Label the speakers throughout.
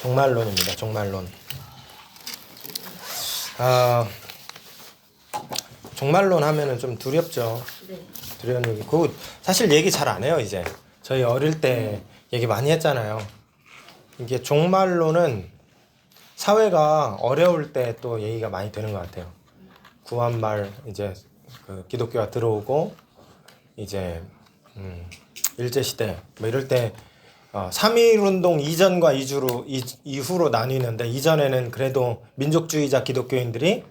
Speaker 1: 종말론입니다. 종말론. 아, 종말론 하면은 좀 두렵죠.
Speaker 2: 네.
Speaker 1: 두려운 얘기. 그 사실 얘기 잘 안 해요, 이제. 저희 어릴 때 얘기 많이 했잖아요. 이게 종말론은 사회가 어려울 때 또 얘기가 많이 되는 것 같아요. 구한말 이제 그 기독교가 들어오고 이제 일제시대 뭐 이럴 때 3.1운동 이전과 이후로 나뉘는데, 이전에는 그래도 민족주의자 기독교인들이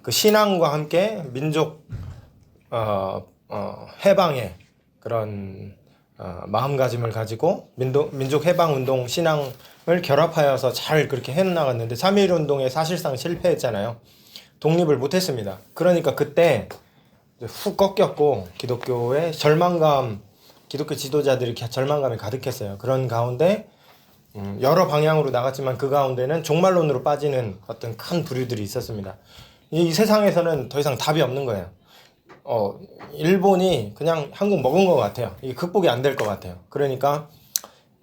Speaker 1: 그 신앙과 함께 민족 해방의 그런 마음가짐을 가지고 민족 해방운동 신앙을 결합하여서 잘 그렇게 해나갔는데, 3.1운동에 사실상 실패했잖아요. 독립을 못했습니다. 그러니까 그때 훅 꺾였고 기독교의 절망감, 기독교 지도자들이 절망감이 가득했어요. 그런 가운데 여러 방향으로 나갔지만 그 가운데는 종말론으로 빠지는 어떤 큰 부류들이 있었습니다. 이 세상에서는 더 이상 답이 없는 거예요. 일본이 그냥 한국 먹은 것 같아요. 이게 극복이 안 될 것 같아요. 그러니까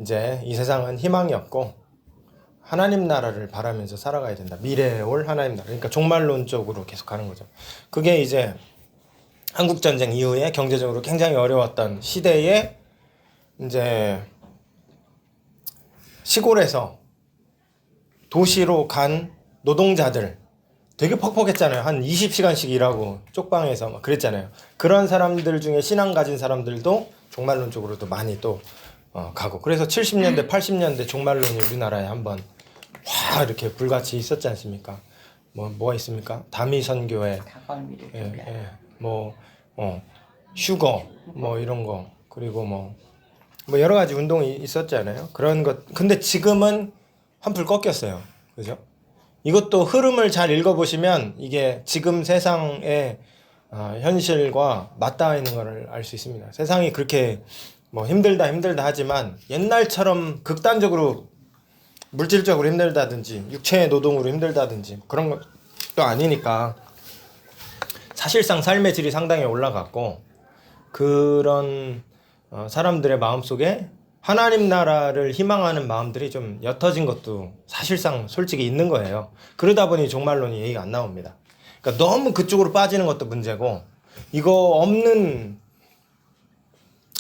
Speaker 1: 이제 이 세상은 희망이 없고 하나님 나라를 바라면서 살아가야 된다. 미래에 올 하나님 나라. 그러니까 종말론 쪽으로 계속 가는 거죠. 그게 이제 한국전쟁 이후에 경제적으로 굉장히 어려웠던 시대에 이제 시골에서 도시로 간 노동자들, 되게 퍽퍽했잖아요. 한 20시간씩 일하고 쪽방에서 막 그랬잖아요. 그런 사람들 중에 신앙 가진 사람들도 종말론 쪽으로도 많이 또 가고, 그래서 70년대 80년대 종말론이 우리나라에 한번 확 이렇게 불같이 있었지 않습니까? 뭐가 있습니까? 다미선교회, 휴거 뭐 이런 거, 그리고 뭐 여러 가지 운동이 있었잖아요. 그런 것. 근데 지금은 한풀 꺾였어요. 그죠? 이것도 흐름을 잘 읽어보시면 이게 지금 세상의 현실과 맞닿아 있는 것을 알 수 있습니다. 세상이 그렇게 뭐 힘들다 하지만 옛날처럼 극단적으로 물질적으로 힘들다든지 육체의 노동으로 힘들다든지 그런 것도 아니니까 사실상 삶의 질이 상당히 올라갔고, 그런 사람들의 마음속에 하나님 나라를 희망하는 마음들이 좀 옅어진 것도 사실상 솔직히 있는 거예요. 그러다 보니 종말론이 얘기가 안 나옵니다. 그러니까 너무 그쪽으로 빠지는 것도 문제고, 이거 없는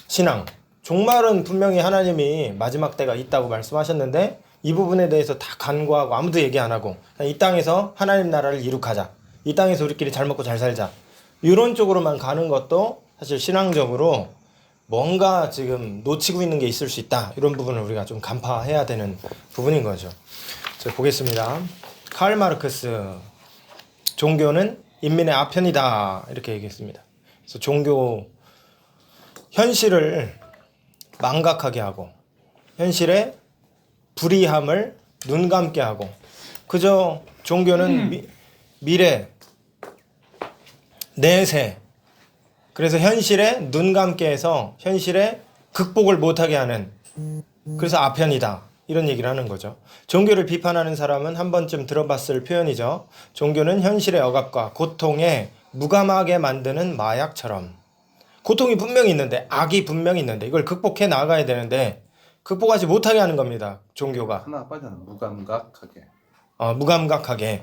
Speaker 1: 신앙, 종말은 분명히 하나님이 마지막 때가 있다고 말씀하셨는데 이 부분에 대해서 다 간과하고 아무도 얘기 안 하고 그냥 이 땅에서 하나님 나라를 이룩하자, 이 땅에서 우리끼리 잘 먹고 잘 살자, 이런 쪽으로만 가는 것도 사실 신앙적으로 뭔가 지금 놓치고 있는 게 있을 수 있다. 이런 부분을 우리가 좀 간파해야 되는 부분인 거죠. 자, 보겠습니다. 칼 마르크스, 종교는 인민의 아편이다, 이렇게 얘기했습니다. 그래서 종교 현실을 망각하게 하고 현실의 불의함을 눈감게 하고, 그저 종교는 미래, 내세, 그래서 현실에 눈감게 해서 현실에 극복을 못하게 하는, 그래서 아편이다, 이런 얘기를 하는 거죠. 종교를 비판하는 사람은 한 번쯤 들어봤을 표현이죠. 종교는 현실의 억압과 고통에 무감하게 만드는 마약처럼. 고통이 분명히 있는데, 악이 분명히 있는데 이걸 극복해 나가야 되는데 극복하지 못하게 하는 겁니다. 종교가.
Speaker 3: 하나 빠져나 무감각하게.
Speaker 1: 무감각하게.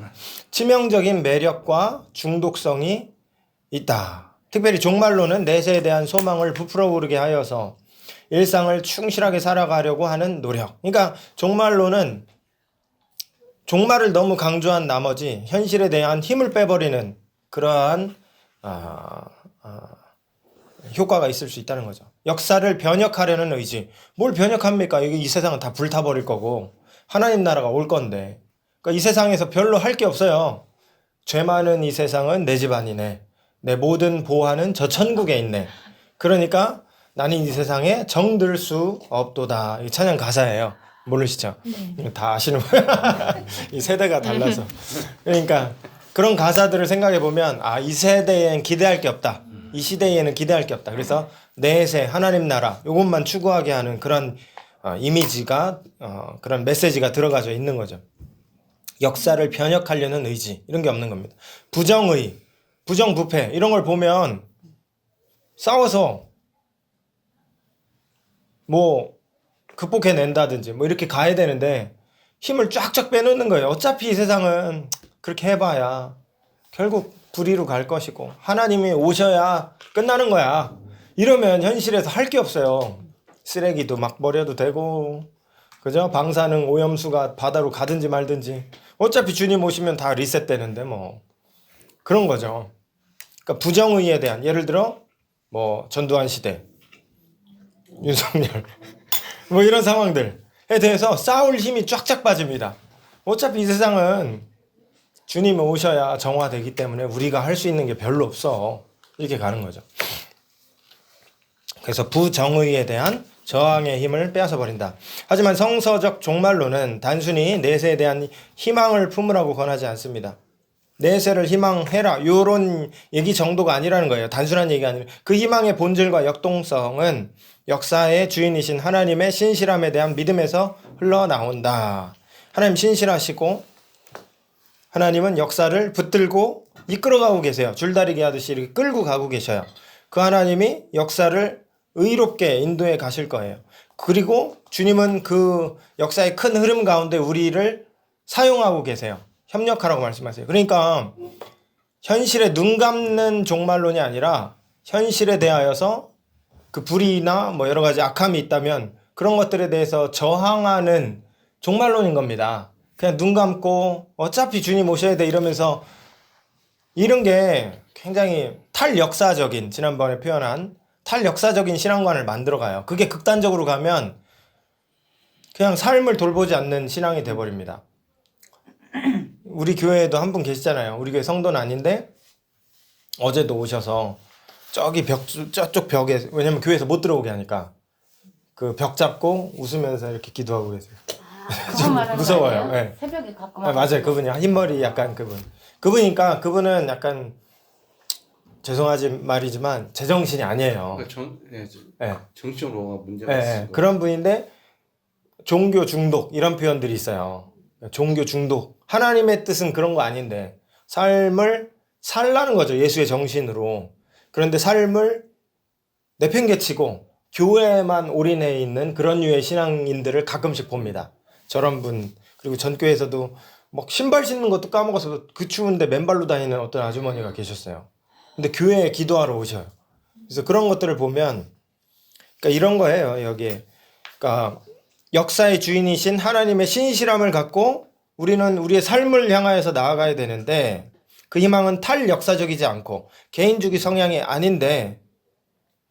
Speaker 1: 치명적인 매력과 중독성이 있다. 특별히 종말론은 내세에 대한 소망을 부풀어 오르게 하여서 일상을 충실하게 살아가려고 하는 노력. 그러니까 종말론은 종말을 너무 강조한 나머지 현실에 대한 힘을 빼버리는 그러한 효과가 있을 수 있다는 거죠. 역사를 변혁하려는 의지. 뭘 변혁합니까? 이 세상은 다 불타버릴 거고 하나님 나라가 올 건데. 그러니까 이 세상에서 별로 할 게 없어요. 죄 많은 이 세상은 내 집안이네. 내 모든 보화는 저 천국에 있네. 그러니까 나는 이 세상에 정들 수 없도다. 이 찬양 가사예요. 모르시죠? 네. 다 아시는 거예요. 이 세대가 달라서. 그러니까 그런 가사들을 생각해 보면 이 세대엔 기대할 게 없다. 이 시대에는 기대할 게 없다. 그래서 내세 하나님 나라 이것만 추구하게 하는 그런 이미지가 그런 메시지가 들어가져 있는 거죠. 역사를 변혁하려는 의지, 이런 게 없는 겁니다. 부정의, 부정부패 이런 걸 보면 싸워서 뭐 극복해낸다든지 뭐 이렇게 가야 되는데 힘을 쫙쫙 빼놓는 거예요. 어차피 이 세상은 그렇게 해봐야 결국 불의로 갈 것이고 하나님이 오셔야 끝나는 거야. 이러면 현실에서 할 게 없어요. 쓰레기도 막 버려도 되고, 그죠? 방사능 오염수가 바다로 가든지 말든지 어차피 주님 오시면 다 리셋되는데 뭐 그런 거죠. 그러니까 부정의에 대한, 예를 들어 뭐 전두환 시대, 윤석열 뭐 이런 상황들에 대해서 싸울 힘이 쫙쫙 빠집니다. 어차피 이 세상은 주님이 오셔야 정화되기 때문에 우리가 할 수 있는 게 별로 없어. 이렇게 가는 거죠. 그래서 부정의에 대한 저항의 힘을 빼앗아 버린다. 하지만 성서적 종말론은 단순히 내세에 대한 희망을 품으라고 권하지 않습니다. 내세를 희망해라 요런 얘기 정도가 아니라는 거예요. 단순한 얘기가 아니라 그 희망의 본질과 역동성은 역사의 주인이신 하나님의 신실함에 대한 믿음에서 흘러나온다. 하나님 신실하시고 하나님은 역사를 붙들고 이끌어가고 계세요. 줄다리기 하듯이 이렇게 끌고 가고 계셔요. 그 하나님이 역사를 의롭게 인도해 가실 거예요. 그리고 주님은 그 역사의 큰 흐름 가운데 우리를 사용하고 계세요. 협력하라고 말씀하세요. 그러니까 현실에 눈 감는 종말론이 아니라 현실에 대하여서 그 불의나 뭐 여러 가지 악함이 있다면 그런 것들에 대해서 저항하는 종말론인 겁니다. 그냥 눈 감고 어차피 주님 오셔야 돼 이러면서 이런 게 굉장히 탈역사적인, 지난번에 표현한 탈역사적인 신앙관을 만들어가요. 그게 극단적으로 가면 그냥 삶을 돌보지 않는 신앙이 돼버립니다. 우리 교회에도 한 분 계시잖아요. 우리 교회 성도는 아닌데 어제도 오셔서 저기 저쪽 벽에, 왜냐면 교회에서 못 들어오게 하니까 그 벽 잡고 웃으면서 이렇게 기도하고 계세요. 좀 무서워요. 네.
Speaker 2: 새벽에 가끔.
Speaker 1: 맞아요. 그분이 흰머리 약간 그분이니까 그분은 약간 죄송하지 말이지만 제정신이 아니에요.
Speaker 3: 그러니까 정신으로 문제가
Speaker 1: 네,
Speaker 3: 있어요.
Speaker 1: 그런 분인데 종교 중독 이런 표현들이 있어요. 종교 중독. 하나님의 뜻은 그런 거 아닌데 삶을 살라는 거죠. 예수의 정신으로. 그런데 삶을 내팽개치고 교회에만 올인해 있는 그런 류의 신앙인들을 가끔씩 봅니다. 저런 분. 그리고 전교에서도 막 신발 신는 것도 까먹어서 그 추운데 맨발로 다니는 어떤 아주머니가 계셨어요. 근데 교회에 기도하러 오셔요. 그래서 그런 것들을 보면 그러니까 이런 거예요. 여기에. 그러니까 역사의 주인이신 하나님의 신실함을 갖고 우리는 우리의 삶을 향하여서 나아가야 되는데 그 희망은 탈역사적이지 않고 개인주의 성향이 아닌데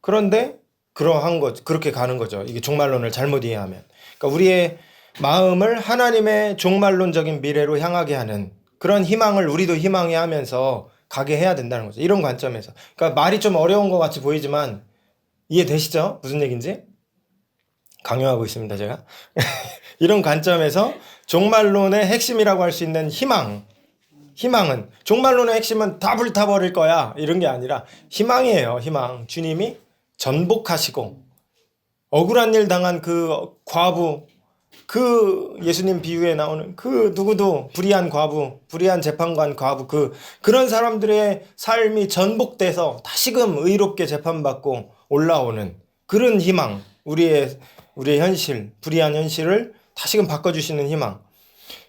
Speaker 1: 그런데 그러한 거 그렇게 가는 거죠. 이게 종말론을 잘못 이해하면. 그러니까 우리의 마음을 하나님의 종말론적인 미래로 향하게 하는 그런 희망을 우리도 희망해 하면서 가게 해야 된다는 거죠. 이런 관점에서. 그러니까 말이 좀 어려운 것 같이 보이지만 이해되시죠? 무슨 얘기인지? 강요하고 있습니다, 제가. 이런 관점에서 종말론의 핵심이라고 할 수 있는 희망은 종말론의 핵심은 다 불타버릴 거야 이런 게 아니라 희망이에요. 희망. 주님이 전복하시고 억울한 일 당한 그 과부, 그 예수님 비유에 나오는 그 누구도 불의한 과부, 불의한 재판관 과부, 그런 사람들의 삶이 전복돼서 다시금 의롭게 재판받고 올라오는 그런 희망, 우리의 현실, 불의한 현실을 다시금 바꿔주시는 희망.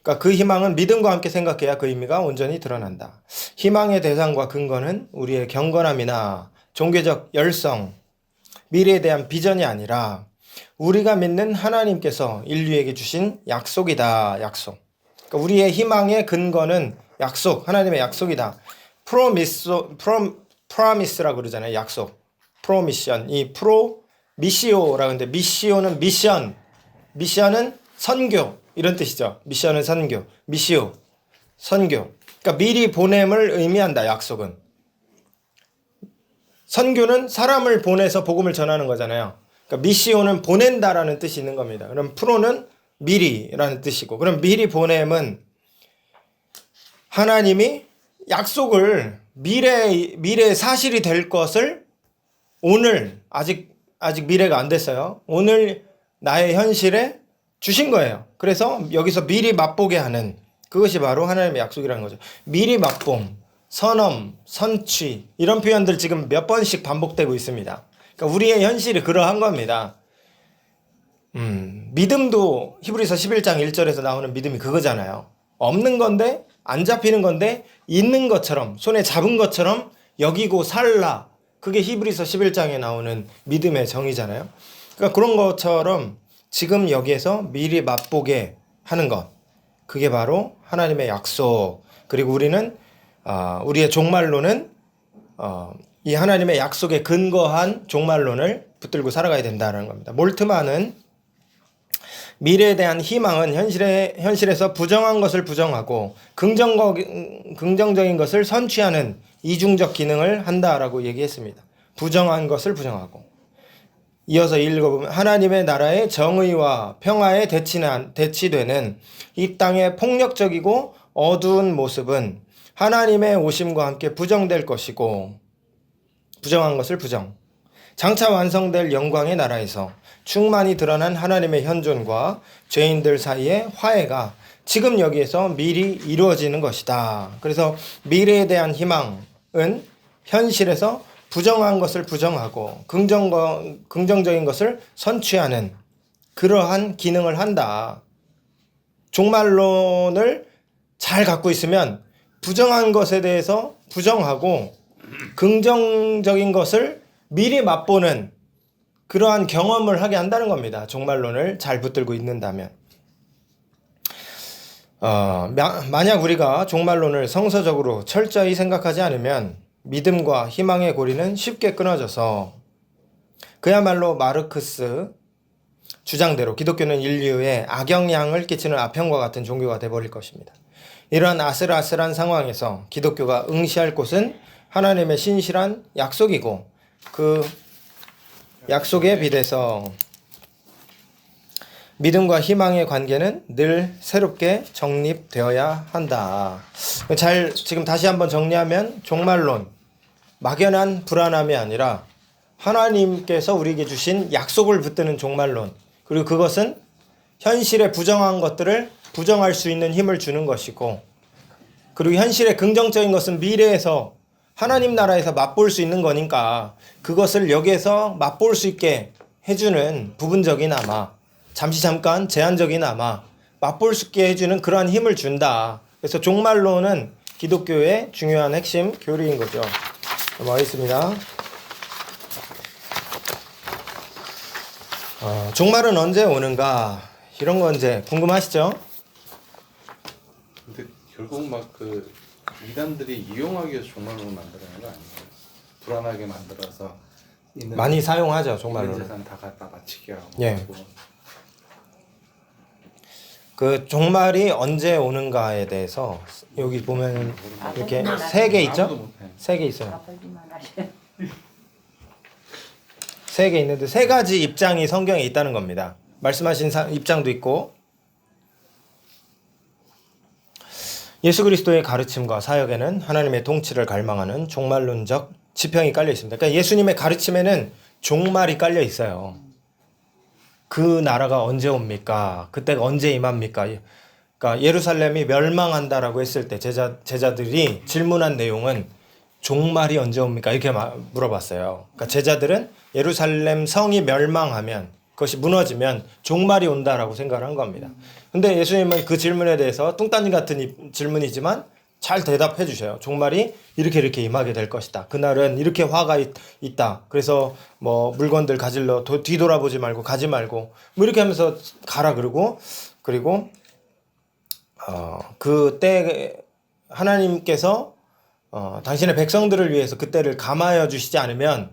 Speaker 1: 그러니까 그 희망은 믿음과 함께 생각해야 그 의미가 온전히 드러난다. 희망의 대상과 근거는 우리의 경건함이나 종교적 열성, 미래에 대한 비전이 아니라 우리가 믿는 하나님께서 인류에게 주신 약속이다. 약속. 그러니까 우리의 희망의 근거는 약속, 하나님의 약속이다. 프로미스라고 그러잖아요. 약속. 프로미션. 이 미시오라고 하는데 미시오는 미션. 미션은 선교. 이런 뜻이죠. 미션은 선교. 미시오. 선교. 그러니까 미리 보냄을 의미한다. 약속은. 선교는 사람을 보내서 복음을 전하는 거잖아요. 그러니까 미시오는 보낸다라는 뜻이 있는 겁니다. 그럼 프로는 미리라는 뜻이고, 그럼 미리 보냄은 하나님이 약속을 미래 사실이 될 것을 오늘 아직 미래가 안 됐어요. 오늘 나의 현실에 주신 거예요. 그래서 여기서 미리 맛보게 하는 그것이 바로 하나님의 약속이라는 거죠. 미리 맛봄, 선엄, 선취 이런 표현들 지금 몇 번씩 반복되고 있습니다. 그러니까 우리의 현실이 그러한 겁니다. 믿음도 히브리서 11장 1절에서 나오는 믿음이 그거잖아요. 없는 건데 안 잡히는 건데 있는 것처럼 손에 잡은 것처럼 여기고 살라. 그게 히브리서 11장에 나오는 믿음의 정의잖아요. 그러니까 그런 것처럼 지금 여기에서 미리 맛보게 하는 것. 그게 바로 하나님의 약속. 그리고 우리는 우리의 종말론은 이 하나님의 약속에 근거한 종말론을 붙들고 살아가야 된다는 겁니다. 몰트만은 미래에 대한 희망은 현실에서 부정한 것을 부정하고 긍정적인 것을 선취하는 이중적 기능을 한다라고 얘기했습니다. 부정한 것을 부정하고. 이어서 읽어보면 하나님의 나라의 정의와 평화에 대치되는 이 땅의 폭력적이고 어두운 모습은 하나님의 오심과 함께 부정될 것이고, 부정한 것을 부정. 장차 완성될 영광의 나라에서 충만히 드러난 하나님의 현존과 죄인들 사이의 화해가 지금 여기에서 미리 이루어지는 것이다. 그래서 미래에 대한 희망은 현실에서 부정한 것을 부정하고 긍정적인 것을 선취하는 그러한 기능을 한다. 종말론을 잘 갖고 있으면 부정한 것에 대해서 부정하고 긍정적인 것을 미리 맛보는 그러한 경험을 하게 한다는 겁니다. 종말론을 잘 붙들고 있는다면. 만약 우리가 종말론을 성서적으로 철저히 생각하지 않으면 믿음과 희망의 고리는 쉽게 끊어져서 그야말로 마르크스 주장대로 기독교는 인류에 악영향을 끼치는 아편과 같은 종교가 되어버릴 것입니다. 이러한 아슬아슬한 상황에서 기독교가 응시할 곳은 하나님의 신실한 약속이고 그 약속에 비례해서 믿음과 희망의 관계는 늘 새롭게 정립되어야 한다. 지금 다시 한번 정리하면 종말론, 막연한 불안함이 아니라 하나님께서 우리에게 주신 약속을 붙드는 종말론, 그리고 그것은 현실의 부정한 것들을 부정할 수 있는 힘을 주는 것이고, 그리고 현실의 긍정적인 것은 미래에서 하나님 나라에서 맛볼 수 있는 거니까 그것을 여기에서 맛볼 수 있게 해주는 부분적이나마 잠깐 제한적이나마 맛볼 수 있게 해주는 그러한 힘을 준다. 그래서 종말론은 기독교의 중요한 핵심 교리인 거죠. 넘어가겠습니다. 종말은 언제 오는가? 이런 거 이제 궁금하시죠?
Speaker 3: 근데 결국 막 그 이단들이 이용하기 위해서 종말론을 만들어낸 거 아니에요? 불안하게 만들어서
Speaker 1: 많이 사용하죠, 종말론을.
Speaker 3: 재산 다 갖다 바치게 하고.
Speaker 1: 예. 그 종말이 언제 오는가에 대해서 여기 보면 이렇게 3개 있죠? 3개 있어요. 3개 있는데 3가지 입장이 성경에 있다는 겁니다. 말씀하신 입장도 있고, 예수 그리스도의 가르침과 사역에는 하나님의 통치를 갈망하는 종말론적 지평이 깔려 있습니다. 그러니까 예수님의 가르침에는 종말이 깔려 있어요. 그 나라가 언제 옵니까? 그때가 언제 임합니까? 그러니까 예루살렘이 멸망한다라고 했을 때 제자들이 질문한 내용은 종말이 언제 옵니까? 이렇게 물어봤어요. 그러니까 제자들은 예루살렘 성이 멸망하면, 그것이 무너지면 종말이 온다라고 생각을 한 겁니다. 근데 예수님은 그 질문에 대해서 뚱딴지 같은 질문이지만 잘 대답해 주셔요. 종말이 이렇게 임하게 될 것이다. 그날은 이렇게 화가 있다. 그래서 뭐 물건들 가질러 뒤돌아보지 말고 가지 말고 뭐 이렇게 하면서 가라 그러고, 그리고 그때 하나님께서 당신의 백성들을 위해서 그때를 감하여 주시지 않으면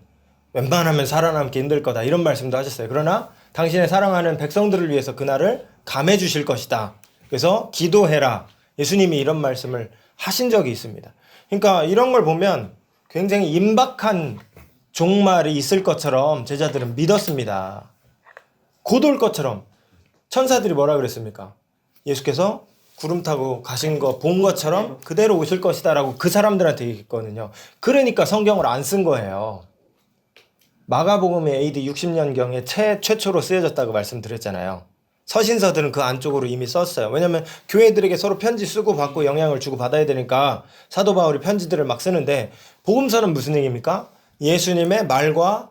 Speaker 1: 웬만하면 살아남기 힘들 거다, 이런 말씀도 하셨어요. 그러나 당신의 사랑하는 백성들을 위해서 그날을 감해 주실 것이다. 그래서 기도해라. 예수님이 이런 말씀을 하신 적이 있습니다. 그러니까 이런 걸 보면 굉장히 임박한 종말이 있을 것처럼 제자들은 믿었습니다. 곧 올 것처럼. 천사들이 뭐라 그랬습니까? 예수께서 구름 타고 가신 거 본 것처럼 그대로 오실 것이다 라고 그 사람들한테 얘기했거든요. 그러니까 성경을 안 쓴 거예요. 마가복음이 AD 60년경에 최초로 쓰여졌다고 말씀드렸잖아요. 서신서들은 그 안쪽으로 이미 썼어요. 왜냐하면 교회들에게 서로 편지 쓰고 받고 영향을 주고 받아야 되니까 사도 바울이 편지들을 막 쓰는데, 복음서는 무슨 얘기입니까? 예수님의 말과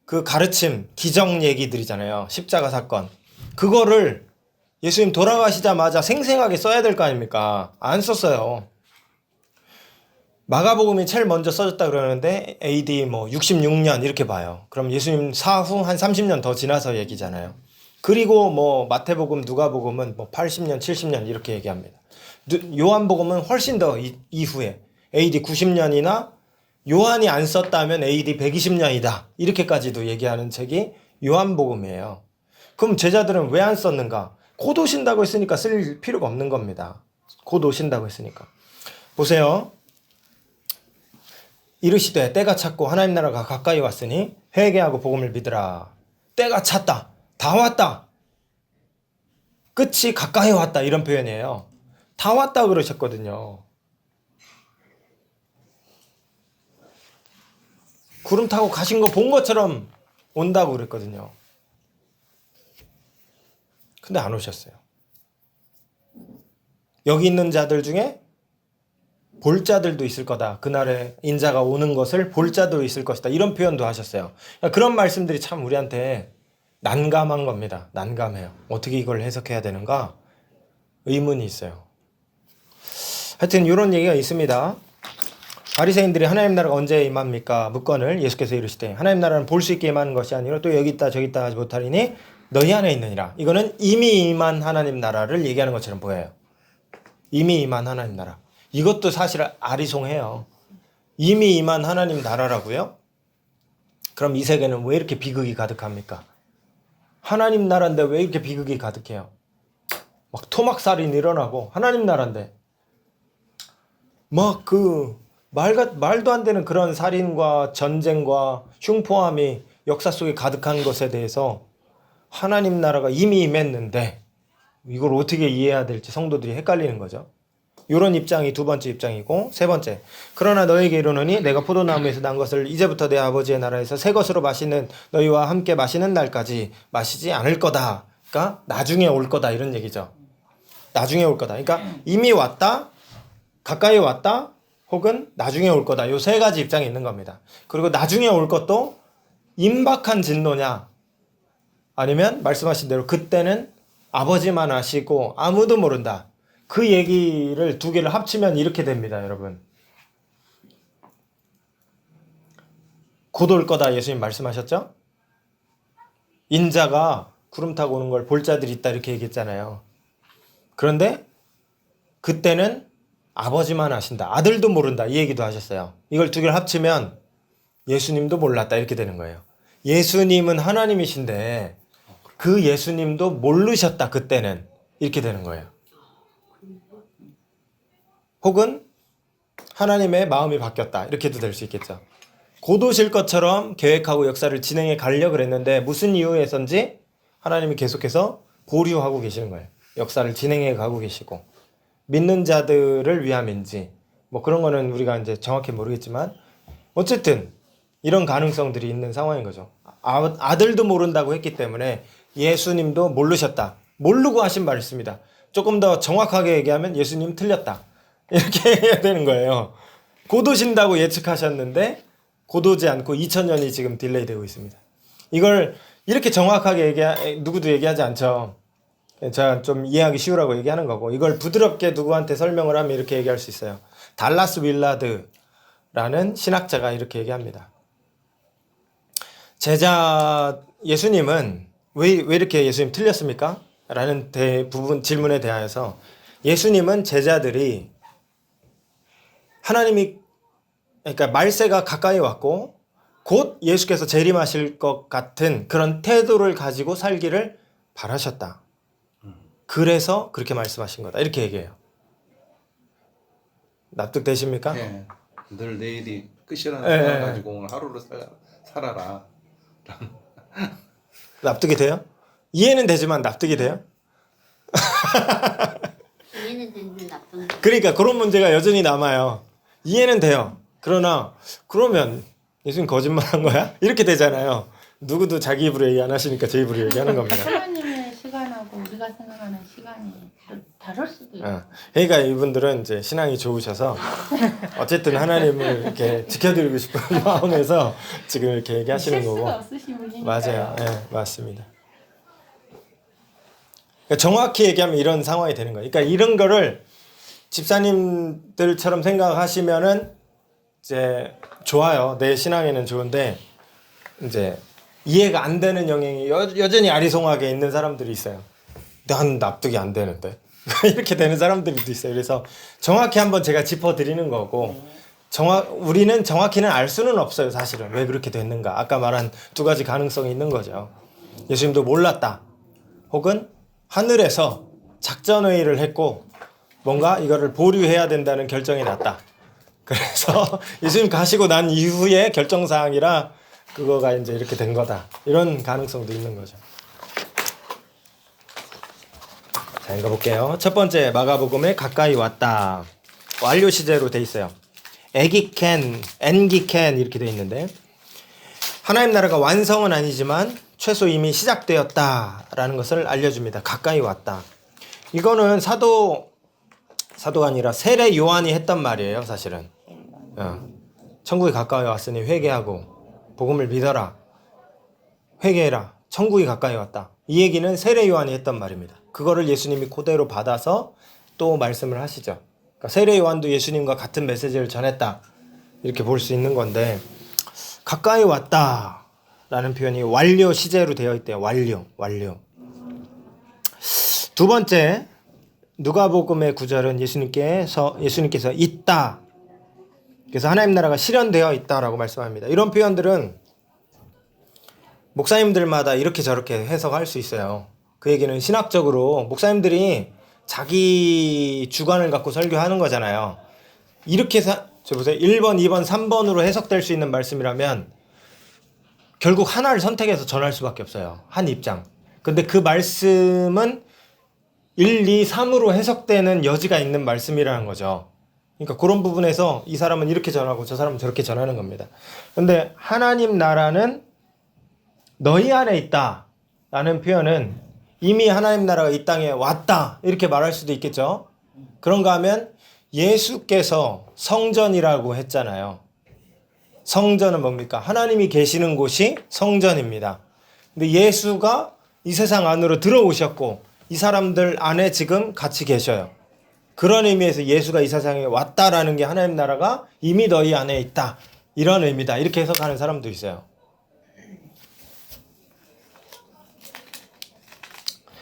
Speaker 1: 그 가르침, 기적 얘기들이잖아요. 십자가 사건. 그거를 예수님 돌아가시자마자 생생하게 써야 될 거 아닙니까? 안 썼어요. 마가복음이 제일 먼저 써졌다 그러는데 AD 뭐 66년 이렇게 봐요. 그럼 예수님 사후 한 30년 더 지나서 얘기잖아요. 그리고 뭐 마태복음, 누가복음은 뭐 80년, 70년 이렇게 얘기합니다. 요한복음은 훨씬 더 이후에 AD 90년이나 요한이 안 썼다면 AD 120년이다. 이렇게까지도 얘기하는 책이 요한복음이에요. 그럼 제자들은 왜 안 썼는가? 곧 오신다고 했으니까 쓸 필요가 없는 겁니다. 곧 오신다고 했으니까. 보세요. 이르시되 때가 찼고 하나님 나라가 가까이 왔으니 회개하고 복음을 믿으라. 때가 찼다. 다 왔다. 끝이 가까이 왔다. 이런 표현이에요. 다 왔다 그러셨거든요. 구름 타고 가신 거 본 것처럼 온다고 그랬거든요. 근데 안 오셨어요. 여기 있는 자들 중에 볼 자들도 있을 거다. 그날에 인자가 오는 것을 볼 자도 있을 것이다. 이런 표현도 하셨어요. 그런 말씀들이 참 우리한테 난감한 겁니다. 난감해요. 어떻게 이걸 해석해야 되는가? 의문이 있어요. 하여튼 이런 얘기가 있습니다. 바리새인들이 하나님 나라가 언제 임합니까? 묻건을 예수께서 이르시되 하나님 나라는 볼 수 있게 임하는 것이 아니라 또 여기 있다 저기 있다 하지 못하리니 너희 안에 있느니라. 이거는 이미 임한 하나님 나라를 얘기하는 것처럼 보여요. 이미 임한 하나님 나라. 이것도 사실 아리송해요. 이미 임한 하나님 나라라고요? 그럼 이 세계는 왜 이렇게 비극이 가득합니까? 하나님 나라인데 왜 이렇게 비극이 가득해요? 막 토막살인 일어나고 하나님 나라인데 막 말도 안 되는 그런 살인과 전쟁과 흉포함이 역사 속에 가득한 것에 대해서 하나님 나라가 이미 임했는데 이걸 어떻게 이해해야 될지 성도들이 헷갈리는 거죠. 이런 입장이 두 번째 입장이고, 세 번째, 그러나 너에게 이르노니 내가 포도나무에서 난 것을 이제부터 내 아버지의 나라에서 새 것으로 마시는 너희와 함께 마시는 날까지 마시지 않을 거다. 그러니까 나중에 올 거다 이런 얘기죠. 나중에 올 거다. 그러니까 이미 왔다, 가까이 왔다, 혹은 나중에 올 거다. 요 세 가지 입장이 있는 겁니다. 그리고 나중에 올 것도 임박한 진노냐, 아니면 말씀하신 대로 그때는 아버지만 아시고 아무도 모른다. 그 얘기를 두 개를 합치면 이렇게 됩니다, 여러분. 곧 올 거다 예수님 말씀하셨죠? 인자가 구름 타고 오는 걸 볼 자들이 있다 이렇게 얘기했잖아요. 그런데 그때는 아버지만 아신다. 아들도 모른다. 이 얘기도 하셨어요. 이걸 두 개를 합치면 예수님도 몰랐다 이렇게 되는 거예요. 예수님은 하나님이신데 그 예수님도 모르셨다 그때는 이렇게 되는 거예요. 혹은 하나님의 마음이 바뀌었다 이렇게도 될 수 있겠죠. 곧 오실 것처럼 계획하고 역사를 진행해 가려고 그랬는데 무슨 이유에선지 하나님이 계속해서 보류하고 계시는 거예요. 역사를 진행해 가고 계시고 믿는 자들을 위함인지 뭐 그런 거는 우리가 이제 정확히 모르겠지만 어쨌든 이런 가능성들이 있는 상황인 거죠. 아들도 모른다고 했기 때문에 예수님도 모르셨다. 모르고 하신 말이 있습니다. 조금 더 정확하게 얘기하면 예수님 틀렸다. 이렇게 해야 되는 거예요. 곧 오신다고 예측하셨는데 곧 오지 않고 2000년이 지금 딜레이 되고 있습니다. 이걸 이렇게 정확하게 누구도 얘기하지 않죠. 제가 좀 이해하기 쉬우라고 얘기하는 거고, 이걸 부드럽게 누구한테 설명을 하면 이렇게 얘기할 수 있어요. 달라스 윌라드라는 신학자가 이렇게 얘기합니다. 예수님은 왜 이렇게 예수님 틀렸습니까? 라는 대부분 질문에 대하여서 예수님은 제자들이 그러니까 말세가 가까이 왔고 곧 예수께서 재림하실 것 같은 그런 태도를 가지고 살기를 바라셨다. 그래서 그렇게 말씀하신 거다. 이렇게 얘기해요. 납득되십니까?
Speaker 3: 네. 늘 내일이 끝이라는 생각 가지고 오늘 하루를 살아라.
Speaker 1: 납득이 돼요? 이해는 되지만 납득이 돼요?
Speaker 2: 이해는 되는데 나쁜.
Speaker 1: 그러니까 그런 문제가 여전히 남아요. 이해는 돼요. 그러나 그러면 예수님 거짓말한 거야? 이렇게 되잖아요. 누구도 자기 입으로 얘기 안 하시니까 제 입으로 얘기하는 겁니다.
Speaker 4: 하나님의 시간하고 우리가 생각하는 시간이 다를 수도 있고.
Speaker 1: 그러니까 이분들은 이제 신앙이 좋으셔서 어쨌든 하나님을 이렇게 지켜드리고 싶은 마음에서 지금 이렇게 얘기하시는 거고.
Speaker 4: 실수가 없으신 분이니까요.
Speaker 1: 맞아요. 네, 맞습니다. 그러니까 정확히 얘기하면 이런 상황이 되는 거예요. 그러니까 이런 거를 집사님들처럼 생각하시면은 이제 좋아요. 내 신앙에는 좋은데 이제 이해가 안 되는 영향이 여전히 아리송하게 있는 사람들이 있어요. 난 납득이 안 되는데 이렇게 되는 사람들도 있어요. 그래서 정확히 한번 제가 짚어드리는 거고 우리는 정확히는 알 수는 없어요. 사실은 왜 그렇게 됐는가. 아까 말한 두 가지 가능성이 있는 거죠. 예수님도 몰랐다. 혹은 하늘에서 작전회의를 했고 뭔가 이거를 보류해야 된다는 결정이 났다. 그래서 예수님 가시고 난 이후에 결정사항이라 그거가 이제 이렇게 된 거다. 이런 가능성도 있는 거죠. 자, 읽어볼게요. 첫 번째, 마가복음에 가까이 왔다. 완료 시제로 돼 있어요. 에기켄, 엔기켄 이렇게 돼 있는데 하나님 나라가 완성은 아니지만 최소 이미 시작되었다라는 것을 알려줍니다. 가까이 왔다. 이거는 사도가 아니라 세례 요한이 했단 말이에요. 사실은. 천국이 가까이 왔으니 회개하고 복음을 믿어라. 회개해라. 천국이 가까이 왔다. 이 얘기는 세례 요한이 했단 말입니다. 그거를 예수님이 그대로 받아서 또 말씀을 하시죠. 그러니까 세례 요한도 예수님과 같은 메시지를 전했다. 이렇게 볼 수 있는 건데 가까이 왔다라는 표현이 완료 시제로 되어 있대요. 완료. 두 번째, 누가복음의 구절은 예수님께서 있다. 그래서 하나님 나라가 실현되어 있다라고 말씀합니다. 이런 표현들은 목사님들마다 이렇게 저렇게 해석할 수 있어요. 그 얘기는 신학적으로 목사님들이 자기 주관을 갖고 설교하는 거잖아요. 이렇게 보세요. 1번, 2번, 3번으로 해석될 수 있는 말씀이라면 결국 하나를 선택해서 전할 수밖에 없어요. 한 입장. 근데 그 말씀은 1, 2, 3으로 해석되는 여지가 있는 말씀이라는 거죠. 그러니까 그런 부분에서 이 사람은 이렇게 전하고 저 사람은 저렇게 전하는 겁니다. 근데 하나님 나라는 너희 안에 있다 라는 표현은 이미 하나님 나라가 이 땅에 왔다 이렇게 말할 수도 있겠죠. 그런가 하면 예수께서 성전이라고 했잖아요. 성전은 뭡니까? 하나님이 계시는 곳이 성전입니다. 근데 예수가 이 세상 안으로 들어오셨고 이 사람들 안에 지금 같이 계셔요. 그런 의미에서 예수가 이 세상에 왔다라는 게 하나님 나라가 이미 너희 안에 있다. 이런 의미다. 이렇게 해석하는 사람도 있어요.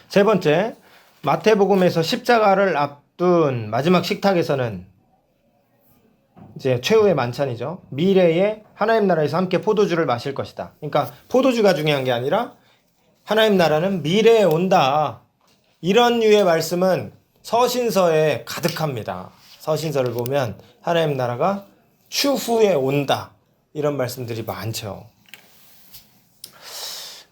Speaker 1: 세 번째, 마태복음에서 십자가를 앞둔 마지막 식탁에서는 이제 최후의 만찬이죠. 미래에 하나님 나라에서 함께 포도주를 마실 것이다. 그러니까 포도주가 중요한 게 아니라 하나님 나라는 미래에 온다. 이런 류의 말씀은 서신서에 가득합니다. 서신서를 보면 하나님 나라가 추후에 온다. 이런 말씀들이 많죠.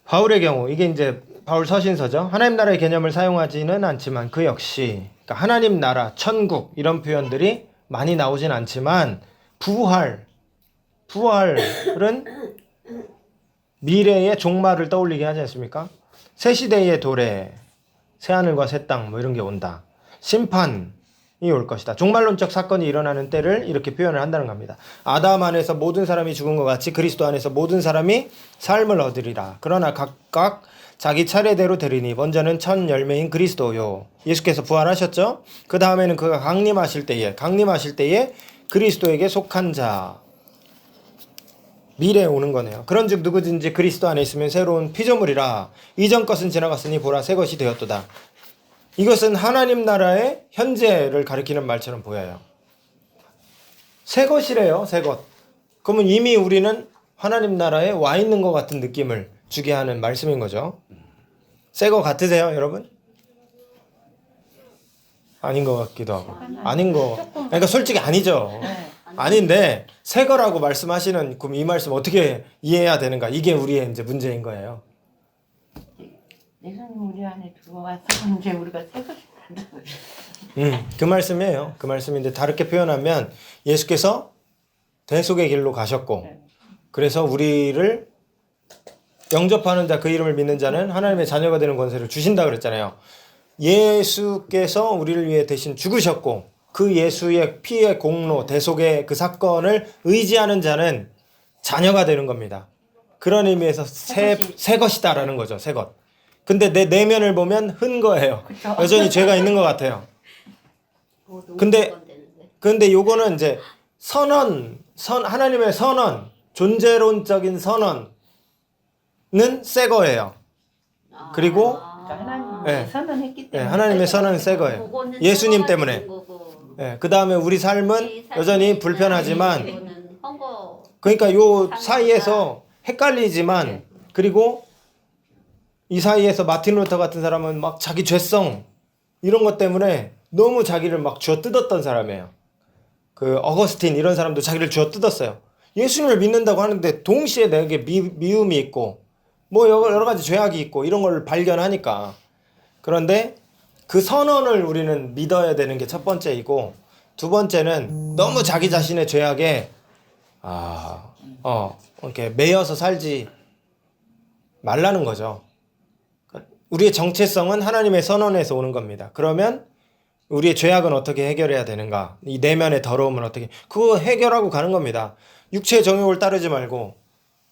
Speaker 1: 바울의 경우 이게 이제 바울 서신서죠. 하나님 나라의 개념을 사용하지는 않지만 그 역시 그러니까 하나님 나라, 천국 이런 표현들이 많이 나오진 않지만 부활은 미래의 종말을 떠올리게 하지 않습니까? 새 시대의 도래, 새 하늘과 새 땅 뭐 이런 게 온다. 심판이 올 것이다. 종말론적 사건이 일어나는 때를 이렇게 표현을 한다는 겁니다. 아담 안에서 모든 사람이 죽은 것 같이 그리스도 안에서 모든 사람이 삶을 얻으리라. 그러나 각각 자기 차례대로 되리니 먼저는 첫 열매인 그리스도요. 예수께서 부활하셨죠. 그 다음에는 그가 강림하실 때에 그리스도에게 속한 자 미래에 오는 거네요. 그런즉 누구든지 그리스도 안에 있으면 새로운 피조물이라. 이전 것은 지나갔으니 보라 새 것이 되었도다. 이것은 하나님 나라의 현재를 가리키는 말처럼 보여요. 새 것이래요. 새 것. 그러면 이미 우리는 하나님 나라에 와 있는 것 같은 느낌을 주게 하는 말씀인 거죠. 새 거 같으세요, 여러분? 아닌 것 같기도 하고. 아닌 거. 그러니까 솔직히 아니죠. 아닌데 새 거라고 말씀하시는 그럼 이 말씀 어떻게 이해해야 되는가? 이게 우리의 이제 문제인 거예요.
Speaker 4: 예수님 우리 안에 들어와서 이제 우리가 새 것이 된다.
Speaker 1: 그 말씀이에요. 그 말씀인데 다르게 표현하면 예수께서 대속의 길로 가셨고 그래서 우리를 영접하는 자 그 이름을 믿는 자는 하나님의 자녀가 되는 권세를 주신다 그랬잖아요. 예수께서 우리를 위해 대신 죽으셨고 그 예수의 피의 공로 대속의 그 사건을 의지하는 자는 자녀가 되는 겁니다. 그런 의미에서 새 것이다라는 거죠. 새 것. 근데 내 내면을 보면 흔 거예요.
Speaker 4: 그쵸.
Speaker 1: 여전히 죄가 있는 것 같아요.
Speaker 2: 너무
Speaker 1: 근데-
Speaker 2: 공감되는데.
Speaker 1: 그런데 요거는 이제 하나님의 선언, 존재론적인 선언은 새 거예요. 그리고
Speaker 4: 그러니까 하나님이
Speaker 1: 네.
Speaker 4: 선언했기
Speaker 1: 네,
Speaker 4: 때문에
Speaker 1: 하나님의 선언은 새 거예요.
Speaker 2: 그거는
Speaker 1: 예수님
Speaker 2: 새거가
Speaker 1: 때문에.
Speaker 2: 되는 거고,
Speaker 1: 네, 그 다음에 우리 삶은
Speaker 2: 우리 삶이
Speaker 1: 여전히 불편하지만,
Speaker 2: 이거는 헌거.
Speaker 1: 그러니까 요 사이에서 헷갈리지만,
Speaker 4: 네.
Speaker 1: 그리고 이 사이에서 마틴 루터 같은 사람은 막 자기 죄성 이런 것 때문에 너무 자기를 막 쥐어 뜯었던 사람이에요. 그 어거스틴 이런 사람도 자기를 쥐어 뜯었어요. 예수님을 믿는다고 하는데 동시에 내게 미움이 있고 뭐 여러 가지 죄악이 있고 이런 걸 발견하니까. 그런데 그 선언을 우리는 믿어야 되는 게 첫 번째이고, 두 번째는 너무 자기 자신의 죄악에 이렇게 매여서 살지 말라는 거죠. 우리의 정체성은 하나님의 선언에서 오는 겁니다. 그러면 우리의 죄악은 어떻게 해결해야 되는가? 이 내면의 더러움은 어떻게? 그거 해결하고 가는 겁니다. 육체의 정욕을 따르지 말고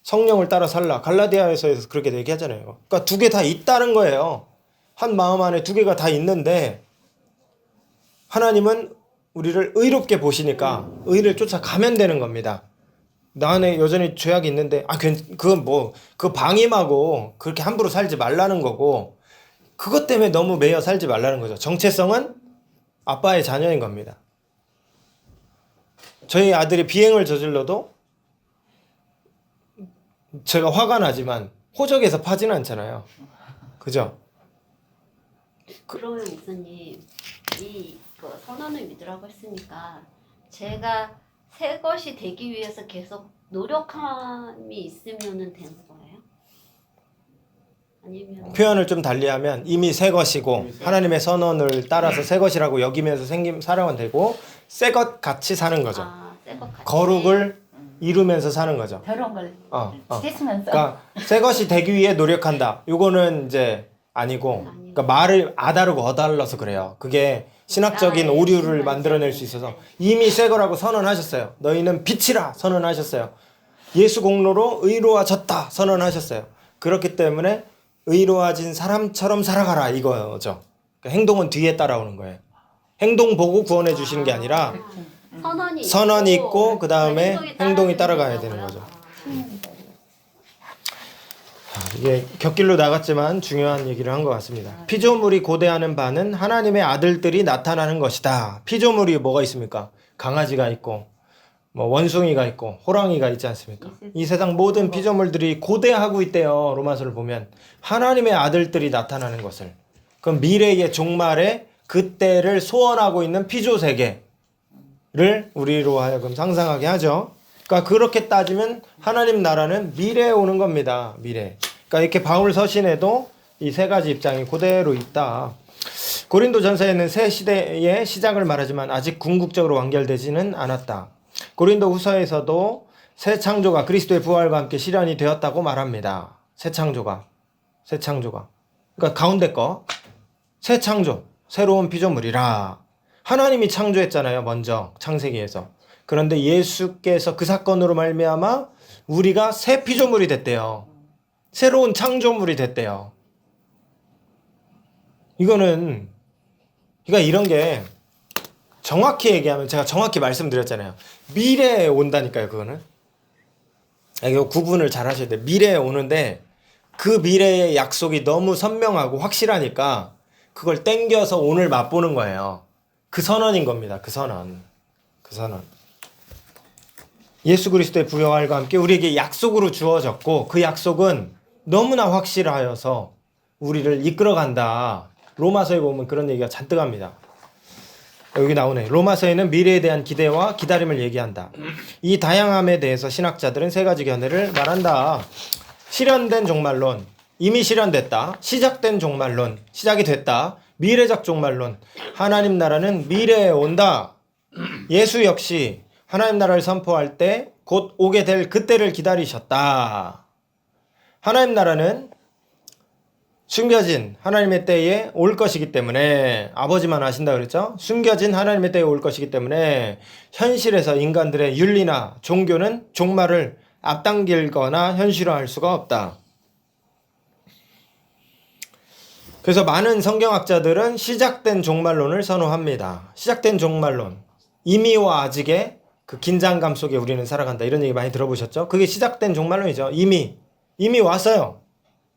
Speaker 1: 성령을 따라 살라. 갈라디아에서 그렇게 얘기하잖아요. 그러니까 두 개 다 있다는 거예요. 한 마음 안에 두 개가 다 있는데 하나님은 우리를 의롭게 보시니까 의를 쫓아가면 되는 겁니다. 나 안에 여전히 죄악이 있는데 그건 뭐 그 방임하고 그렇게 함부로 살지 말라는 거고, 그것 때문에 너무 매여 살지 말라는 거죠. 정체성은 아빠의 자녀인 겁니다. 저희 아들이 비행을 저질러도 제가 화가 나지만 호적에서 파지는 않잖아요. 그죠?
Speaker 2: 그러면 목사님, 그 선언을 믿으라고 했으니까 제가 새 것이 되기 위해서 계속 노력함이 있으면은 되는 거예요? 아니면
Speaker 1: 표현을 좀 달리하면 이미 새 것이고 하나님의 선언을 따라서 새 것이라고 여기면서 살아가면 되고, 새 것 같이 사는 거죠.
Speaker 2: 새것 같이
Speaker 1: 거룩을 이루면서 사는 거죠.
Speaker 4: 더러운 걸
Speaker 1: 어.
Speaker 4: 씻으면서
Speaker 1: 그러니까 새 것이 되기 위해 노력한다. 요거는 이제 아니고, 그러니까 말을 아다르고 어달러서 그래요. 그게 신학적인 오류를 만들어낼 수 있어서 이미 새 거라고 선언하셨어요. 너희는 빛이라 선언하셨어요. 예수 공로로 의로워졌다 선언하셨어요. 그렇기 때문에 의로워진 사람처럼 살아가라 이거죠. 그러니까 행동은 뒤에 따라오는 거예요. 행동 보고 구원해 주시는 게 아니라 선언이 있고 그 다음에 행동이 따라가야 되는 거죠. 이게 곁길로 나갔지만 중요한 얘기를 한 것 같습니다. 피조물이 고대하는 바는 하나님의 아들들이 나타나는 것이다. 피조물이 뭐가 있습니까? 강아지가 있고 뭐 원숭이가 있고 호랑이가 있지 않습니까? 이 세상 모든 피조물들이 고대하고 있대요. 로마서를 보면 하나님의 아들들이 나타나는 것을. 그럼 미래의 종말에 그때를 소원하고 있는 피조 세계를 우리로 하여금 상상하게 하죠. 그러니까 그렇게 따지면 하나님 나라는 미래에 오는 겁니다. 미래. 그러니까 이렇게 바울 서신에도 이 세 가지 입장이 그대로 있다. 고린도전서에는 새 시대의 시작을 말하지만 아직 궁극적으로 완결되지는 않았다. 고린도 후서에서도 새 창조가 그리스도의 부활과 함께 실현이 되었다고 말합니다. 새 창조가. 그러니까 가운데 거. 새 창조. 새로운 피조물이라. 하나님이 창조했잖아요. 먼저 창세기에서. 그런데 예수께서 그 사건으로 말미암아 우리가 새 피조물이 됐대요. 새로운 창조물이 됐대요. 이거는 그러니까 이런 게 정확히 얘기하면 제가 정확히 말씀드렸잖아요. 미래에 온다니까요. 그거는. 이거 구분을 잘 하셔야 돼요. 미래에 오는데 그 미래의 약속이 너무 선명하고 확실하니까 그걸 땡겨서 오늘 맛보는 거예요. 그 선언인 겁니다. 그 선언. 예수 그리스도의 부활과 함께 우리에게 약속으로 주어졌고 그 약속은 너무나 확실하여서 우리를 이끌어간다. 로마서에 보면 그런 얘기가 잔뜩 합니다. 여기 나오네. 로마서에는 미래에 대한 기대와 기다림을 얘기한다. 이 다양함에 대해서 신학자들은 세 가지 견해를 말한다. 실현된 종말론, 이미 실현됐다. 시작된 종말론, 시작이 됐다. 미래적 종말론, 하나님 나라는 미래에 온다. 예수 역시 하나님 나라를 선포할 때 곧 오게 될 그때를 기다리셨다. 하나님 나라는 숨겨진 하나님의 때에 올 것이기 때문에, 아버지만 아신다 그랬죠? 숨겨진 하나님의 때에 올 것이기 때문에 현실에서 인간들의 윤리나 종교는 종말을 앞당길거나 현실화할 수가 없다. 그래서 많은 성경학자들은 시작된 종말론을 선호합니다. 시작된 종말론. 이미와 아직의 그 긴장감 속에 우리는 살아간다. 이런 얘기 많이 들어보셨죠? 그게 시작된 종말론이죠. 이미 왔어요.